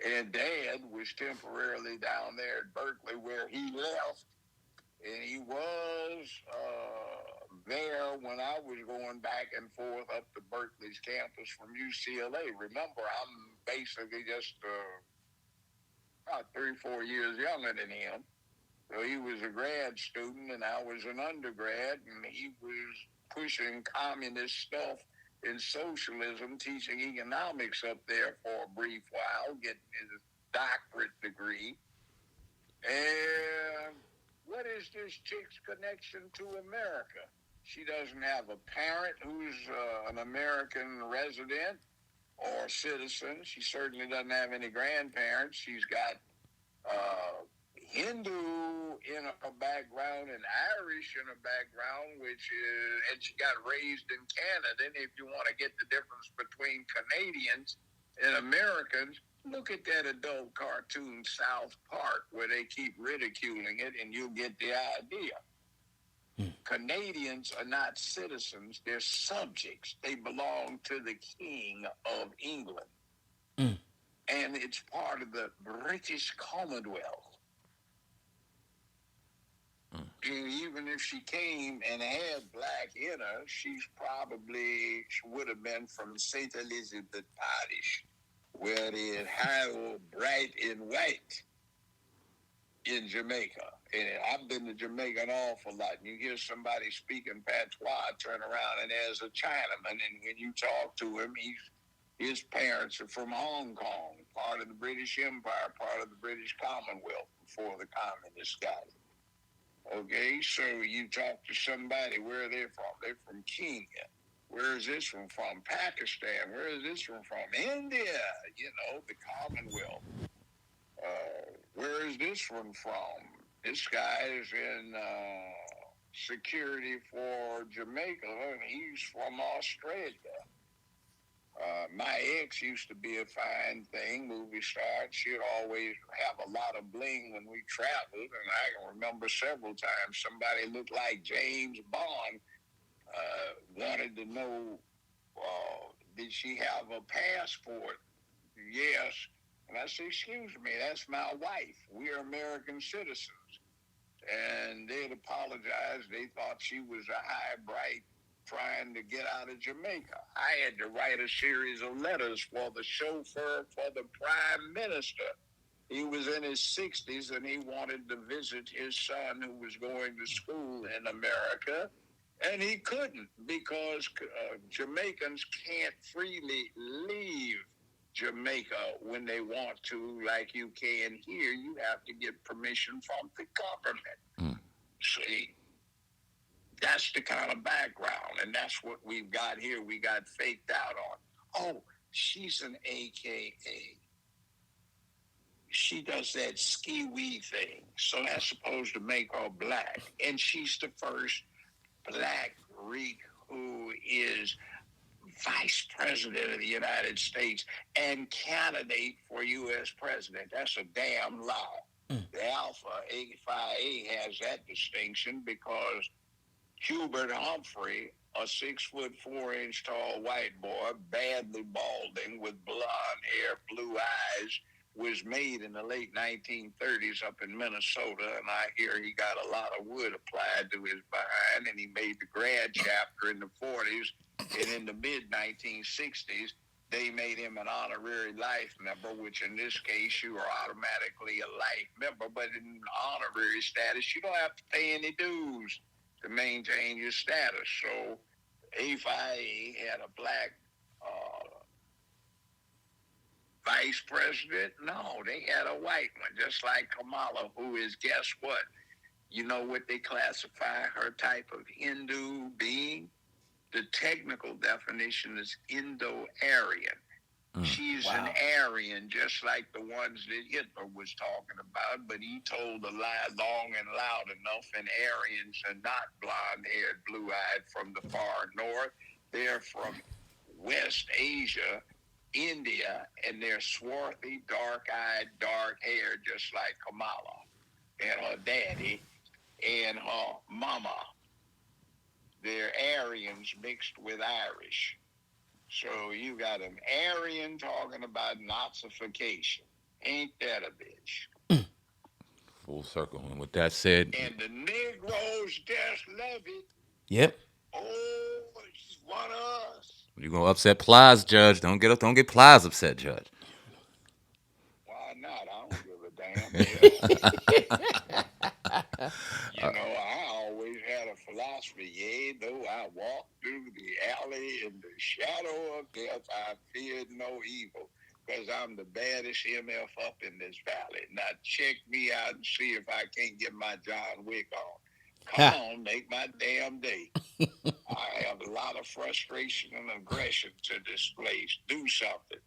and dad was temporarily down there at Berkeley where he left, and he was there when I was going back and forth up to Berkeley's campus from UCLA. Remember, I'm basically just about 3 or 4 years younger than him. So he was a grad student and I was an undergrad, and he was pushing communist stuff in socialism, teaching economics up there for a brief while, getting his doctorate degree. And what is this chick's connection to America? She doesn't have a parent who's an American resident or citizen. She certainly doesn't have any grandparents. She's got Hindu in her background and Irish in her background, and she got raised in Canada. And if you want to get the difference between Canadians and Americans, look at that adult cartoon South Park where they keep ridiculing it, and you'll get the idea. Canadians are not citizens, they're subjects. They belong to the King of England. And it's part of the British Commonwealth. And even if she came and had black in her, she would have been from St. Elizabeth Parish, where it hair bright and white in Jamaica. And I've been to Jamaica an awful lot. And you hear somebody speaking patois, turn around, and there's a Chinaman. And when you talk to him, his parents are from Hong Kong, part of the British Empire, part of the British Commonwealth before the communists got it. Okay, so you talk to somebody, where are they from? They're from Kenya. Where is this one from? Pakistan. Where is this one from? India, the Commonwealth. Where is this one from? This guy is in security for Jamaica, and he's from Australia. My ex used to be a fine thing, movie star. She'd always have a lot of bling when we traveled, and I can remember several times somebody looked like James Bond wanted to know, did she have a passport? Yes. And I said, excuse me, that's my wife. We're American citizens. And they'd apologize. They thought she was a highbright trying to get out of Jamaica. I had to write a series of letters for the chauffeur for the prime minister. He was in his 60s and he wanted to visit his son who was going to school in America. And he couldn't because Jamaicans can't freely leave Jamaica when they want to, like you can here. You have to get permission from the government. See? That's the kind of background, and that's what we've got here. We got faked out on. Oh, she's an AKA. She does that ski-wee thing, so that's supposed to make her black. And she's the first black Greek who is vice president of the United States and candidate for U.S. president. That's a damn lie. The Alpha 85A has that distinction because Hubert Humphrey, a 6'4" tall white boy, badly balding with blonde hair, blue eyes, was made in the late 1930s up in Minnesota, and I hear he got a lot of wood applied to his behind, and he made the grad chapter in the 40s, and in the mid-1960s, they made him an honorary life member, which in this case, you are automatically a life member, but in honorary status, you don't have to pay any dues to maintain your status. So AFIA had a black vice president. No, they had a white one, just like Kamala, who is, guess what? You know what they classify her type of Hindu being? The technical definition is Indo-Aryan. She's an Aryan, just like the ones that Hitler was talking about, but he told a lie long and loud enough, and Aryans are not blonde-haired, blue-eyed from the far north. They're from West Asia, India, and they're swarthy, dark-eyed, dark-haired, just like Kamala and her daddy and her mama. They're Aryans mixed with Irish. So you got an Aryan talking about Nazification. Ain't that a bitch? Full circle. And with that said, And the Negroes just love it. Yep. Oh, he's one of us. You're gonna upset Plies, Judge. Don't get Plies upset, Judge. Why not? I don't give a damn. Hell, you know, I always had a philosophy. Yea, though I walk through the alley in the shadow of death, I fear no evil, because I'm the baddest MF up in this valley. Now check me out and see if I can't get my John Wick on. Come Ha. on, make my damn day. I have a lot of frustration and aggression to display. Do something.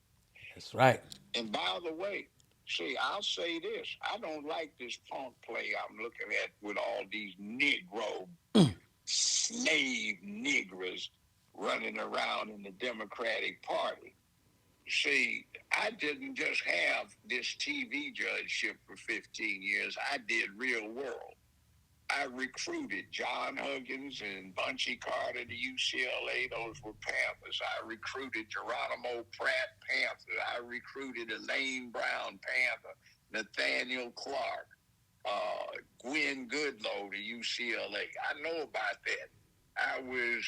That's right. And by the way, see, I'll say this. I don't like this punk play I'm looking at with all these Negro slave niggers running around in the Democratic Party. See, I didn't just have this TV judgeship for 15 years. I did real world. I recruited John Huggins and Bunchy Carter to UCLA. Those were Panthers. I recruited Geronimo Pratt, Panther. I recruited Elaine Brown, Panther. Nathaniel Clark, Gwen Goodlow to UCLA. I know about that. I was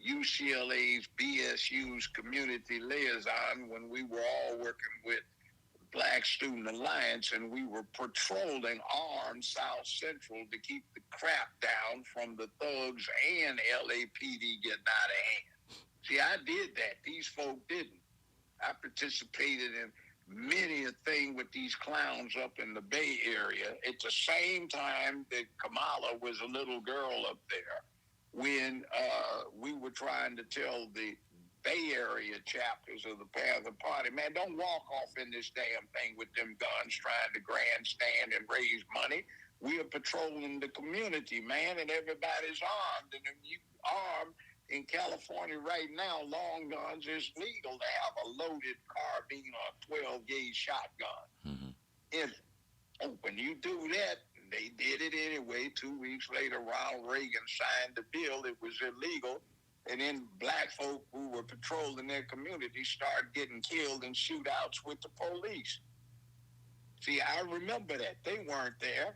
UCLA's BSU's community liaison when we were all working with Black Student Alliance, and we were patrolling armed South Central to keep the crap down from the thugs and LAPD getting out of hand. See, I did that. These folk didn't. I participated in many a thing with these clowns up in the Bay Area at the same time that Kamala was a little girl up there when we were trying to tell the Bay Area chapters of the Panther Party, man, don't walk off in this damn thing with them guns trying to grandstand and raise money. We are patrolling the community, man, and everybody's armed. And if you armed in California right now, long guns is legal to have a loaded carbine or 12-gauge shotgun. Mm-hmm. If when you do that, they did it anyway. 2 weeks later, Ronald Reagan signed the bill. It was illegal. And then black folk who were patrolling their community started getting killed in shootouts with the police. See, I remember that. They weren't there.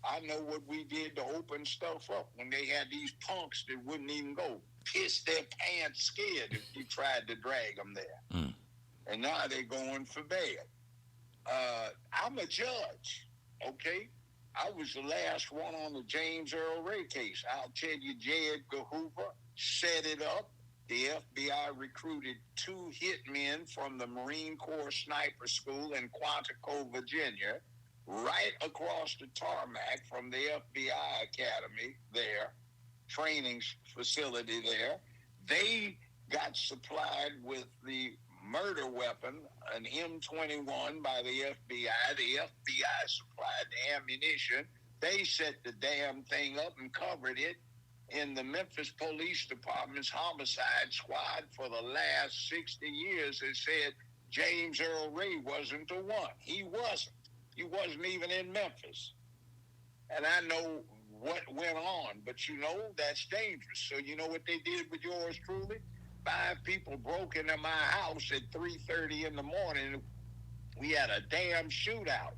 I know what we did to open stuff up when they had these punks that wouldn't even go. Pissed their pants scared if you tried to drag them there. Mm. And now they're going for bail. I'm a judge, okay? I was the last one on the James Earl Ray case. I'll tell you, J. Edgar Hoover set it up. The FBI recruited 2 hitmen from the Marine Corps Sniper School in Quantico, Virginia, right across the tarmac from the FBI Academy there, training facility there. They got supplied with the murder weapon, an M21 by the FBI. The FBI supplied the ammunition. They set the damn thing up and covered it in the Memphis Police Department's homicide squad for the last 60 years. They said James Earl Ray wasn't the one. He wasn't. He wasn't even in Memphis. And I know what went on, but you know, that's dangerous. So you know what they did with yours truly? 5 people broke into my house at 3:30 in the morning. We had a damn shootout.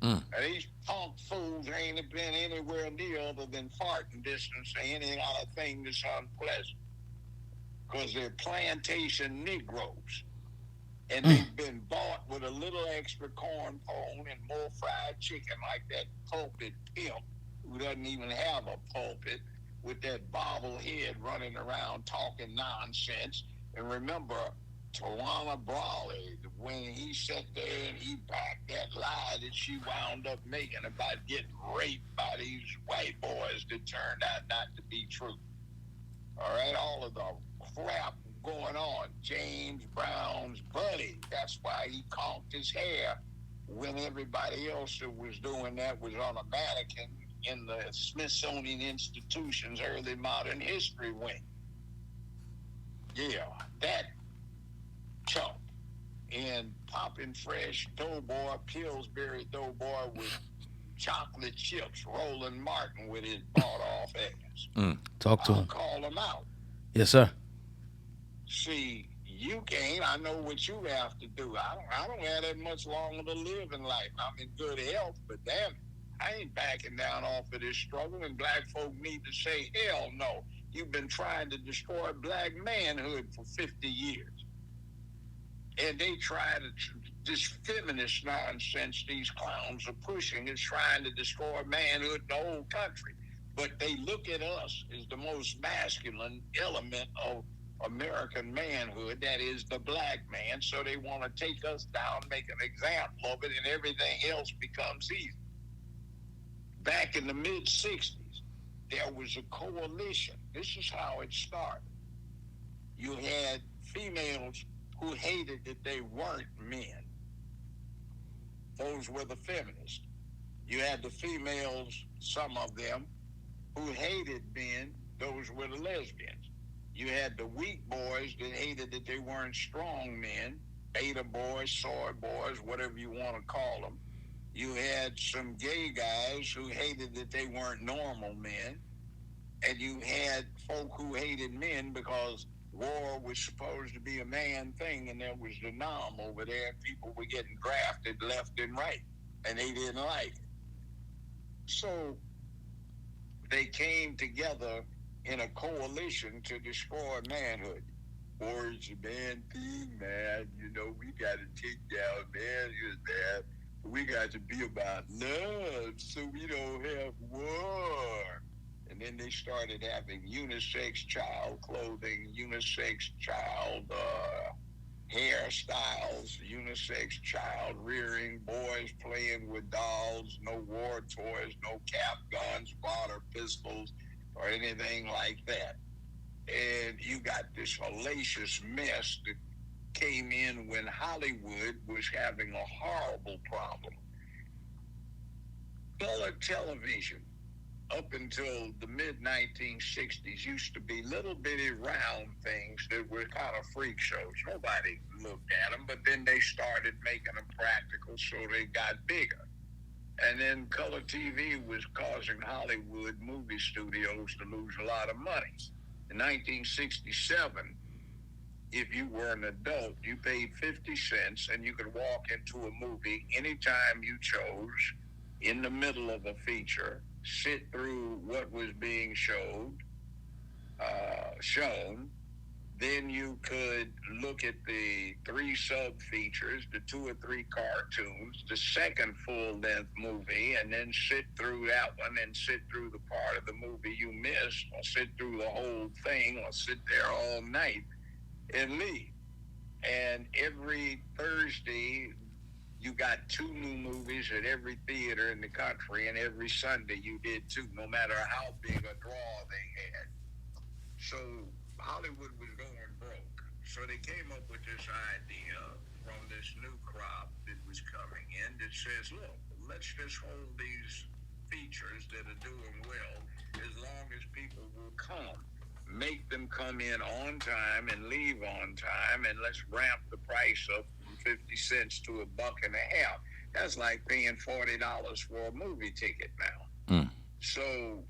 Mm. Now, these punk fools ain't been anywhere near other than farting distance to any other thing that's unpleasant. Because they're plantation Negroes. And they've been bought with a little extra corn pone and more fried chicken like that pulpit pimp who doesn't even have a pulpit, with that bobblehead running around talking nonsense. And remember, Tawana Brawley, when he sat there and he backed that lie that she wound up making about getting raped by these white boys that turned out not to be true. All right, all of the crap going on. James Brown's buddy, that's why he conked his hair when everybody else that was doing that was on a mannequin in the Smithsonian Institution's early modern history wing. Yeah, that chump. And popping fresh doughboy, Pillsbury doughboy with chocolate chips, Roland Martin with his bought off ass. Talk to I'll him. call him out. Yes, sir. See, you can't. I know what you have to do. I don't have that much longer to live in life. I'm in good health, but damn it, I ain't backing down off of this struggle, and black folk need to say, hell no. You've been trying to destroy black manhood for 50 years. And they try to, this feminist nonsense these clowns are pushing is trying to destroy manhood in the whole country. But they look at us as the most masculine element of American manhood, that is the black man. So they want to take us down, make an example of it, and everything else becomes easy. Back in the mid-'60s, there was a coalition. This is how it started. You had females who hated that they weren't men. Those were the feminists. You had the females, some of them, who hated men. Those were the lesbians. You had the weak boys that hated that they weren't strong men, beta boys, soy boys, whatever you want to call them. You had some gay guys who hated that they weren't normal men. And you had folk who hated men because war was supposed to be a man thing, and there was the norm over there. People were getting drafted left and right, and they didn't like it. So they came together in a coalition to destroy manhood. Boys, man, thing, man, you know, we got to take down manhood, man. We got to be about love so we don't have war. And then they started having unisex child clothing, unisex child hairstyles, unisex child rearing, boys playing with dolls, no war toys, no cap guns, water pistols, or anything like that. And you got this hellacious mess that came in when Hollywood was having a horrible problem. Color television, up until the mid-1960s, used to be little bitty round things that were kind of freak shows. Nobody looked at them, but then they started making them practical, so they got bigger. And then color TV was causing Hollywood movie studios to lose a lot of money. In 1967, if you were an adult, you paid 50 cents and you could walk into a movie anytime you chose in the middle of a feature, sit through what was being shown. Then you could look at the 3 sub-features, the 2 or 3 cartoons, the second full-length movie, and then sit through that one and sit through the part of the movie you missed, or sit through the whole thing, or sit there all night and leave. And every Thursday, you got 2 new movies at every theater in the country, and every Sunday you did 2, no matter how big a draw they had. So Hollywood was going broke. So they came up with this idea from this new crop that was coming in that says, look, let's just hold these features that are doing well as long as people will come. Make them come in on time and leave on time, and let's ramp the price up from 50 cents to $1.50. That's like paying $40 for a movie ticket now. So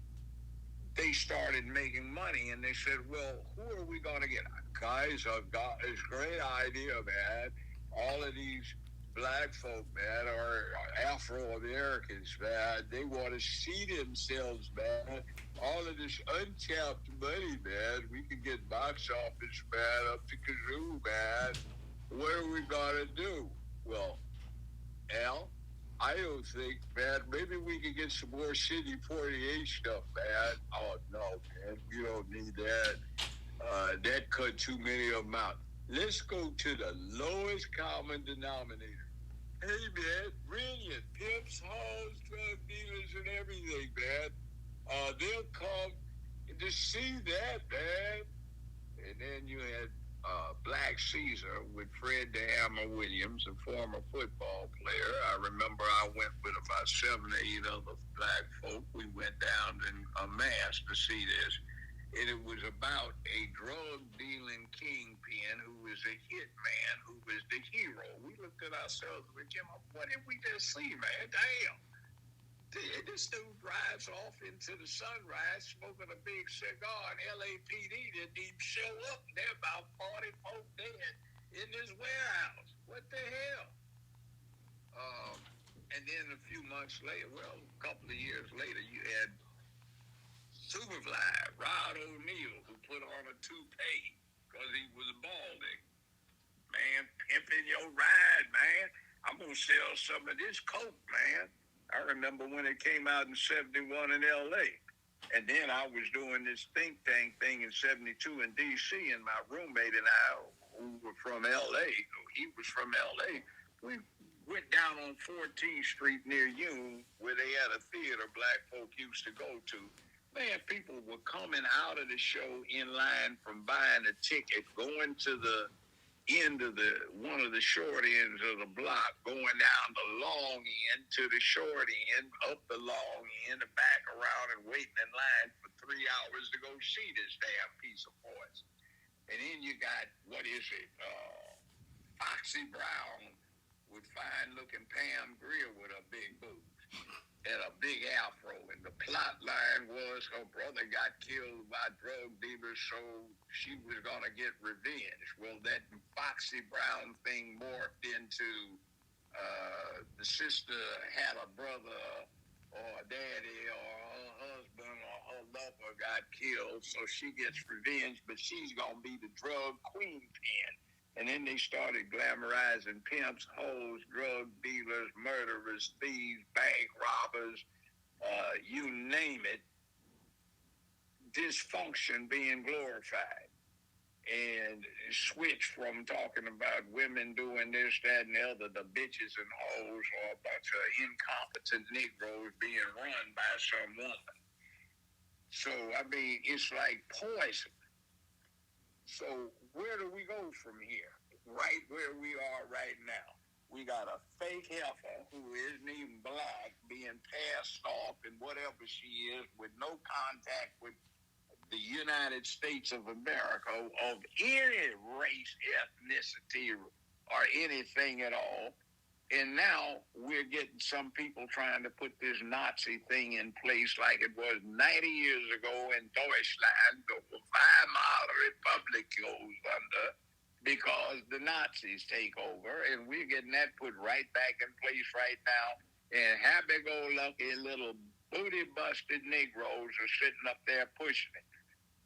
they started making money, and they said, well, who are we going to get? Guys, I've got this great idea, man. All of these black folk, man, are Afro-Americans, man. They want to see themselves, man. All of this untapped money, man. We can get box office, man, up to kazoo, man. What are we going to do? Well, Al, I don't think, man, maybe we can get some more City 48 stuff, man. Oh, no, man, we don't need that. That cut too many of them out. Let's go to the lowest common denominator. Hey, man, brilliant. Pimps, hoes, drug dealers, and everything, man. They'll come to see that, man. And then you had Black Caesar with Fred the Hammer Williams, a former football player. I remember I went with about 7 or 8 other black folk. We went down in a mass to see this. And it was about a drug-dealing kingpin who was a hitman, who was the hero. We looked at ourselves and came up, what did we just see, man? Damn. This dude drives off into the sunrise smoking a big cigar, and LAPD didn't even show up. And there are about 40 folk dead in this warehouse. What the hell? And then a few months later, well, a couple of years later, you had Superfly, Rod O'Neal, who put on a toupee because he was balding. Man, pimping your ride, man. I'm going to sell some of this coke, man. I remember when it came out in 71 in L.A. And then I was doing this think tank thing in 72 in D.C., and my roommate and I, who were from L.A., he was from L.A., we went down on 14th Street near Union where they had a theater black folk used to go to. Man, people were coming out of the show in line from buying a ticket, going to the end of one of the short ends of the block, going down the long end to the short end, up the long end, and back around and waiting in line for 3 hours to go see this damn piece of voice. And then you got, what is it, Foxy Brown with fine-looking Pam Grier with a big boot and a big afro. And the plot line was her brother got killed by drug dealers, so she was going to get revenge. Well, that Foxy Brown thing morphed into the sister had a brother or a daddy or her husband or her lover got killed, so she gets revenge, but she's going to be the drug queen pin. And then they started glamorizing pimps, hoes, drug dealers, murderers, thieves, bank robbers, you name it, dysfunction being glorified. And switch from talking about women doing this, that, and the other, the bitches and hoes, or a bunch of incompetent Negroes being run by some woman. So, I mean, it's like poison. So where do we go from here? Right where we are right now. We got a fake heifer who isn't even black being passed off and whatever she is with no contact with the United States of America of any race, ethnicity, or anything at all. And now we're getting some people trying to put this Nazi thing in place like it was 90 years ago in Deutschland, the Weimar Republic goes under because the Nazis take over, and we're getting that put right back in place right now. And happy-go-lucky little booty-busted Negroes are sitting up there pushing it.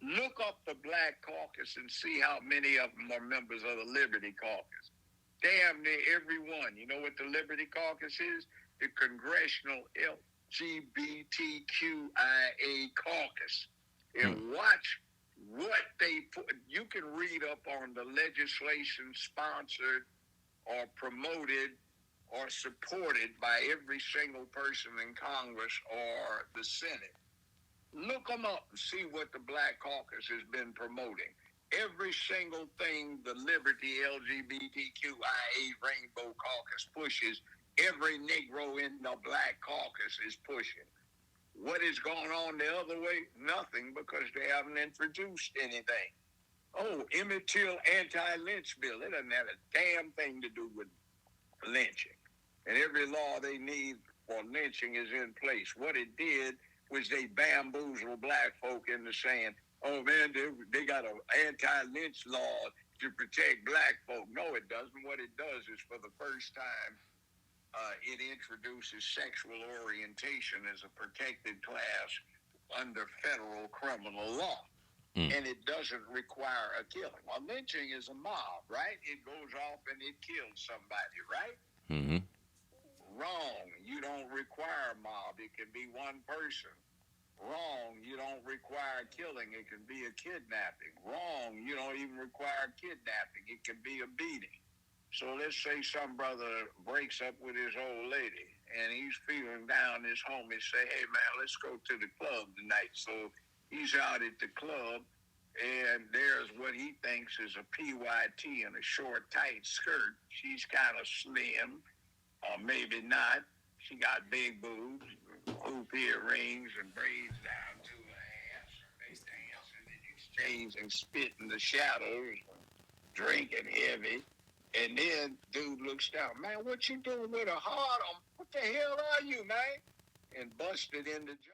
Look up the Black Caucus and see how many of them are members of the Liberty Caucus. Damn near every one. You know what the Liberty Caucus is? The Congressional LGBTQIA Caucus. And watch what they put. You can read up on the legislation sponsored or promoted or supported by every single person in Congress or the Senate. Look them up and see what the Black Caucus has been promoting. Every single thing the Liberty LGBTQIA Rainbow Caucus pushes, every Negro in the Black Caucus is pushing. What is going on the other way? Nothing, because they haven't introduced anything. Oh, Emmett Till anti-lynch bill. It doesn't have a damn thing to do with lynching. And every law they need for lynching is in place. What it did was they bamboozled black folk into saying, oh, man, they got an anti-lynch law to protect black folk. No, it doesn't. What it does is for the first time, it introduces sexual orientation as a protected class under federal criminal law. And it doesn't require a killing. Well, lynching is a mob, right? It goes off and it kills somebody, right? Mm-hmm. Wrong. You don't require a mob. It can be one person. Wrong, you don't require killing. It can be a kidnapping. Wrong, you don't even require kidnapping. It can be a beating. So let's say some brother breaks up with his old lady and he's feeling down. His homies say, hey, man, let's go to the club tonight. So he's out at the club and there's what he thinks is a PYT and a short, tight skirt. She's kind of slim, or maybe not. She got big boobs, hoop earrings, and braids down to her ass. They dancing and exchanging spit in the shadows, drinking heavy. And then dude looks down, man, what you doing with a heart on? What the hell are you, man? And busted in the jaw.